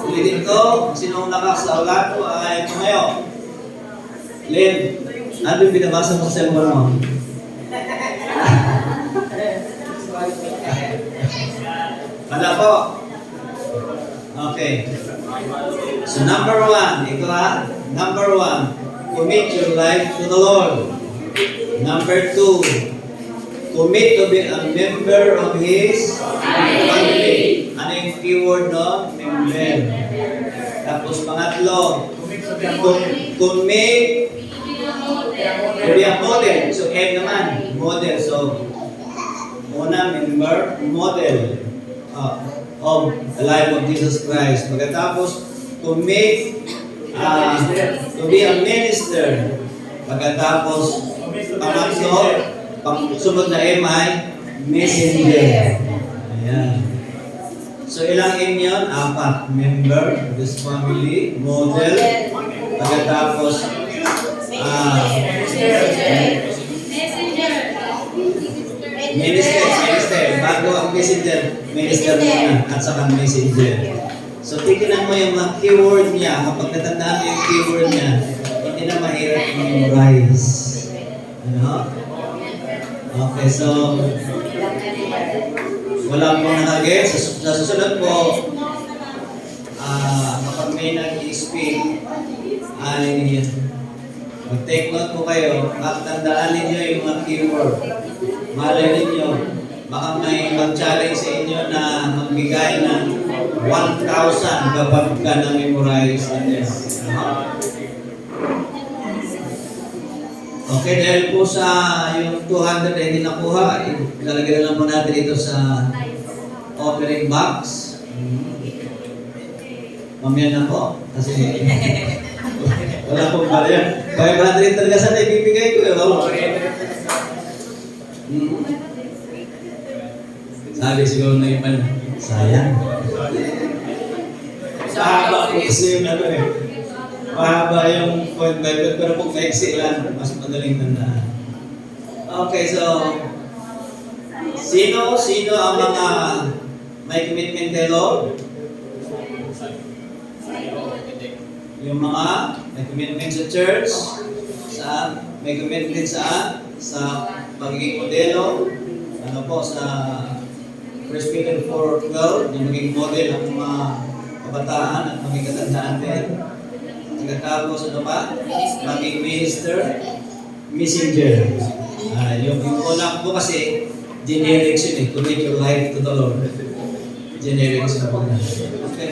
Ulitin ko, sinong nakasaulat ko ay tumayo. Lynn, ano yung binabasa mo sa cellphone mo? Wala po. Okay. So number 1, ito ha. Number 1, commit your life to the Lord. Number 2, commit to be a member of His family. Ano yung keyword no? Member. Tapos pangatlo, commit to be a model. So M naman, model. So una, member, model of the life of Jesus Christ. Pagkatapos, commit to be a minister. Pagkatapos, pangatlo, sunod na M ay messenger. Ayan. So ilang M yun? 4. Member of this family, model, pagkatapos minister. Bago ang messenger, minister muna at saka messenger. So titignan mo yung mga keyword niya. Kapag natandaan mo yung keyword niya, hindi na mahirap memorize. Ano? Okay, so wala pong nakagets. Sa susunod po, kapag may nag-i-speak, ay mag-take note po kayo at tandaan ninyo yung mga keyword. Malay ninyo, baka may mag-challenge sa inyo na magbigay ng 1,000 kapag ka na-memorize ninyo. Okay, dahil po sa yung 200 na hindi nakuha, ilalagay na lang po natin ito sa offering box. Mamaya na po. Kasi wala pong barya. 500 talaga sana ibibigay ko. Sabi siguro na iba, sayang. Mahaba po kasi yung ano eh. Mahaba yung point by point, pero kung maiksi lang, mas madaling tandaan. Okay, so, sino ang mga may commitment kay Lord? Yung mga may commitment sa church, saan? May commitment saan? Sa pagiging modelo, ano po, sa 1 Peter 4:12, yung maging model ng mga kabataan at maging katandaan din. Tapos ano pa? Maging minister, messenger. Yung una ko kasi, generic yun eh. Commit your life to the Lord. Generic na po na. Okay.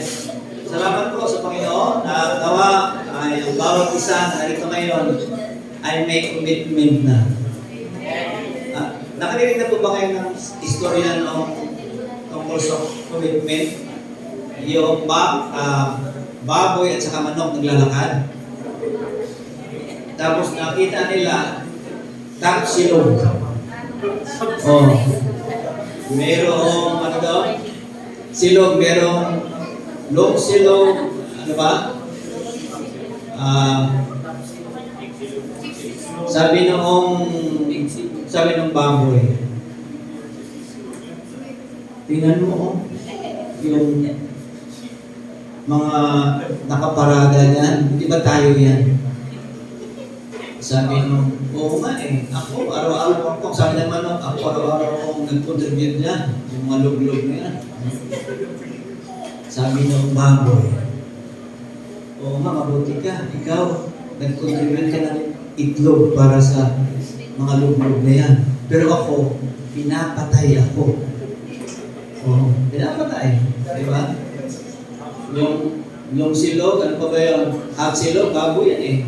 Salamat po sa Panginoon na nawa ay ang bawat isa na narito ngayon ay may commitment na. Nakarinig na po ba kayo ng istorya tungkol sa commitment? Yung baboy at saka manok naglalakad. Tapos nakita nila silog. Oh. Merong ano daw? Silog, merong long silog, ano ba? Sabi nung baboy, tingnan mo yung mga nakaparada niyan, di ba tayo yan? Sabi nung, oo nga eh, ako araw-araw ako, sabi ng manok, ako araw-araw akong nag-contribute yan, yung mga log-log na yan. Sabi nung baboy, oo nga, mabuti ka, ikaw, nag-contribute ka ng itlog para sa mga log-log na yan. Pero ako, pinapatay ako. Oo, pinapatay, di ba? Yung silog, ano pa ba yun? Half silog, baboy yan eh.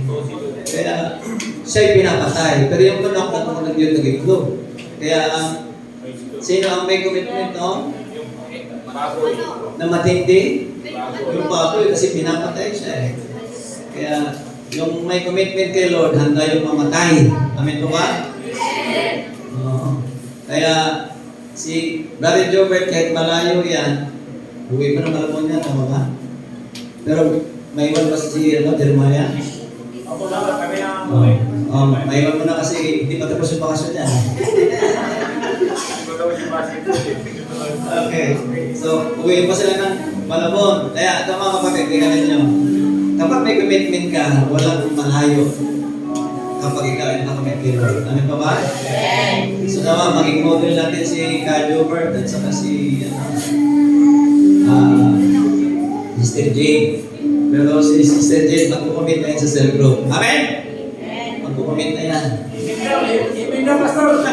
Kaya siya'y pinapatay. Pero yung manok na yun nag-itlog. Kaya sino ang may commitment no? Na matindi? Yung baboy kasi pinapatay siya eh. Kaya yung may commitment kay Lord, handa yung mamatay. Amen po ba? Oo. Kaya si Brother Jobert, kahit malayo yan, buwi pa ng Malabon yan, tama ba? Pero may iwan pa si Jeremiah. Ako lang kami ang May iwan mo na kasi hindi pa tapos yung bakasyon niya. Okay. So, uwi pa sila ng Malabon. Kaya ito mga kapatid, tingnan nyo. Kapag may commitment ka, walang malayo. Kapag ikaw ay nakamit kay Lord. Amin pa ba? So naman, maging model natin si Ka Jobert at saka si Mr. Jane. Pero si Sister Jane, magkukomit na yan sa cell group. Amen? Magkukomit na yan. Ibig na, Pastor.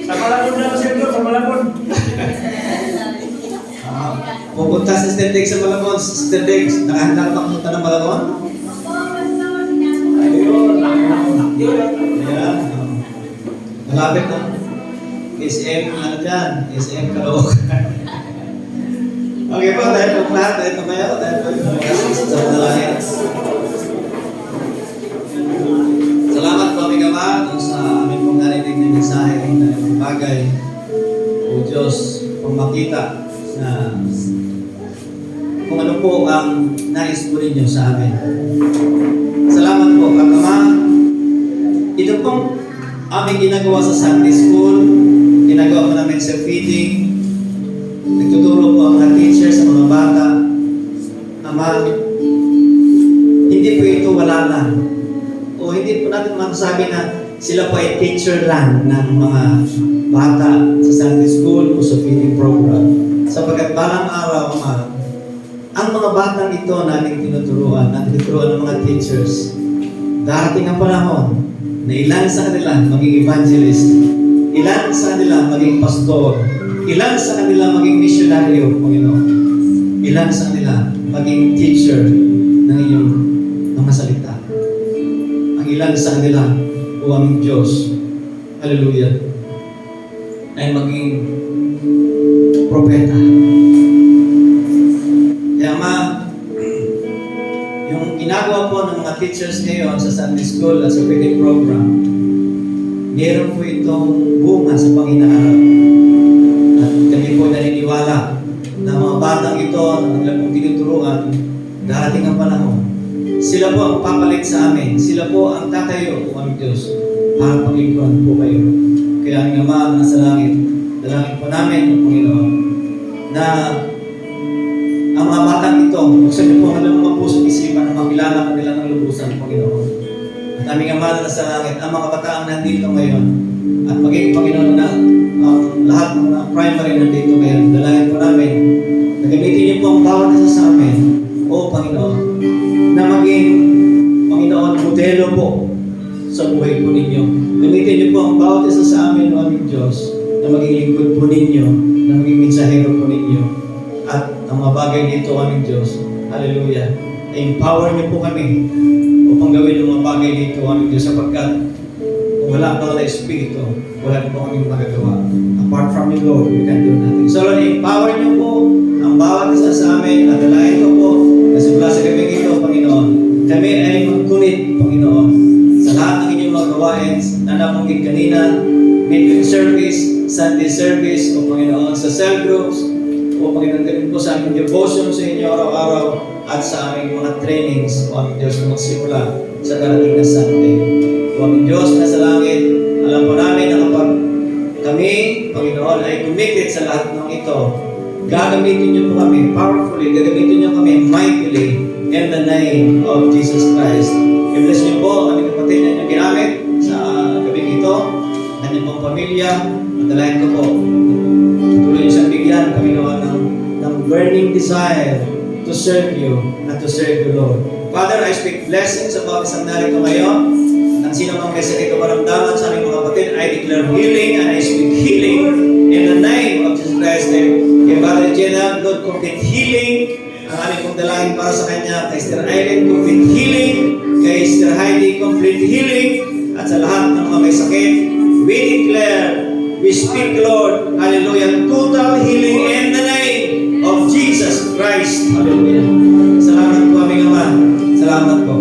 Sa Malabon na kasi ito, sa Malabon. Pupunta si Sister Diggs sa Malabon. Sister Diggs, nakahanda ka pumunta ng Malabon? Ayan. Malapit ng SM, ano dyan? SM Caloocan. Okay po, dahil po lahat, dahil po kayo, dahil po yung sa panalangin. Salamat po kami Ama dun sa aming pong narinig na mensahe na yung bagay o Diyos kung makita na kung ano po ang nais po ninyo sa amin. Salamat po, Ama. Ito pong aming ginagawa sa Sunday School, ginagawa po namin sa feeding, nagtuturo po ang mga teachers sa mga bata. Ama, hindi po ito wala lang. O hindi po natin masasabi na sila po ay teacher lang ng mga bata sa Sunday School o sa feeding program. Sapagkat balang araw, Ama, ang mga batang ito na ating tinuturuan ng mga teachers, darating ang panahon na ilan sa kanila maging evangelist, ilan sa kanila maging pastor, ilan sa kanila maging misyonaryo, Panginoon, ilan sa kanila maging teacher ng iyong mga salita. ilan sa kanila, o aming Diyos, hallelujah, ay maging propeta. Kaya yung ginagawa po ng mga teachers ngayon sa Sunday School at sa feeding program, meron po itong bunga sa panginaharap. At kami po naniniwala na mga batang ito, ang tinuturuan, darating ang panahon. Sila po ang papalit sa amin. Sila po ang tatayo, o aming Diyos, para paglingkuran po kayo. Kaya ang Ama na sa langit, dalangin po namin, o Panginoon, na ang mga batang ito, buksan niyo po ang mga puso at isipan na makilala kanila ng lubusan, Panginoon. At aming Ama na sa langit, ang mga bataang nandito ngayon, at maging Panginoon na lahat ng mga primary nandito ngayon, dalangin po namin, na gamitin niyo po ang bawat isa sa amin, o Panginoon, na maging, Panginoon, modelo po sa buhay po ninyo. Gamitin niyo po ang bawat isa sa amin, o aming Diyos, na maging lingkod po ninyo, na maging mensahero po ninyo. At ang mga bagay dito, aming Diyos, hallelujah, empower niyo po kami upang gawin ang mga bagay dito, aming Diyos, sapagkat kung wala ang Holy Espiritu, wala po kami magagawa. Apart from you, Lord, we can do nothing. So Lord, empower niyo po ang bawat isa sa amin at dalayan ko po na simula sa gabi ito, Panginoon. Kami ay magkunit, Panginoon, sa lahat ng inyong mga gawain na nabanggit kanina, midweek service, Sunday service, o Panginoon, sa cell groups, o Panginoon, ganun po sa aming devotion sa inyo araw-araw at sa aming mga trainings, o aming Diyos na magsimula sa darating na Sunday. O aming Diyos na sa langit, alam po namin na kapag kami, Panginoon, ay committed sa lahat ng ito, gagamitin niyo po kami powerfully, gagamitin niyo kami mightily in the name of Jesus Christ. I-bless niyo po ang aming kapatid na inyong ginamit sa gabi ito, kanyang pong pamilya, madalayan ko po. Tuloy niyo siyang bigyan, Panginoon, ng burning desire to serve you and to serve you, Lord. Father, I speak blessings sa bawat isang narito ngayon. Ang sino mang may sakit o maramdaman sa aming mga kapatid, I declare healing and I speak healing in the name of Jesus Christ. Kay Father Jenna, Lord, complete healing. Ang aming kong dalangin para sa kanya. Kay Sister Irene, complete healing. Kay Sister Heidi, complete healing. At sa lahat ng mga may sakit, we declare, we speak, Lord, hallelujah, total healing in the name of Jesus Christ. Hallelujah. Salamat po aming Ama. Salamat po.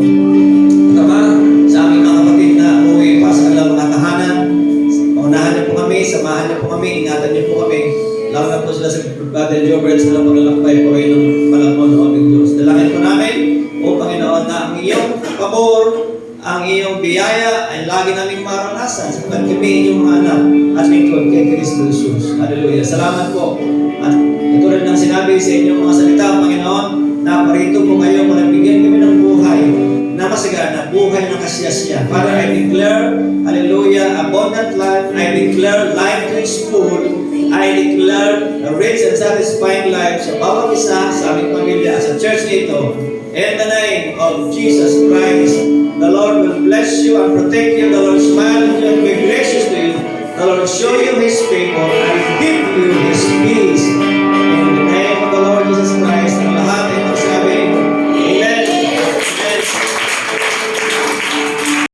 Ama, sa aming mga kapatid na umuwi pa sa kanilang mga tahanan, paunahan niyo po kami, samahan niyo po kami, ingatan niyo po kami. Lalo na po sila sa Brother Jobert, sila maglalakbay po kayo ng palamon o aming Diyos. Dalangin po namin, o Panginoon, na ang iyong pabor, ang iyong biyaya ay lagi naming maranasan sapagkat kami inyong mga anak at lingkod kay Kristo Jesus. Hallelujah. Salamat po. At katulad ng sinabi sa inyong mga salita, Panginoon, na parito po kayo para bigyan kami ng buhay na masagana, buhay na kasiyasiya. Father, I declare, hallelujah, abundant life. I declare life to its full. I declare a rich and satisfying life sa bawat isa sa aming pamilya, sa church nito. In the name of Jesus Christ, the Lord will bless you and protect you. The Lord smile on you and be gracious to you. The Lord show you His favor and give you His peace.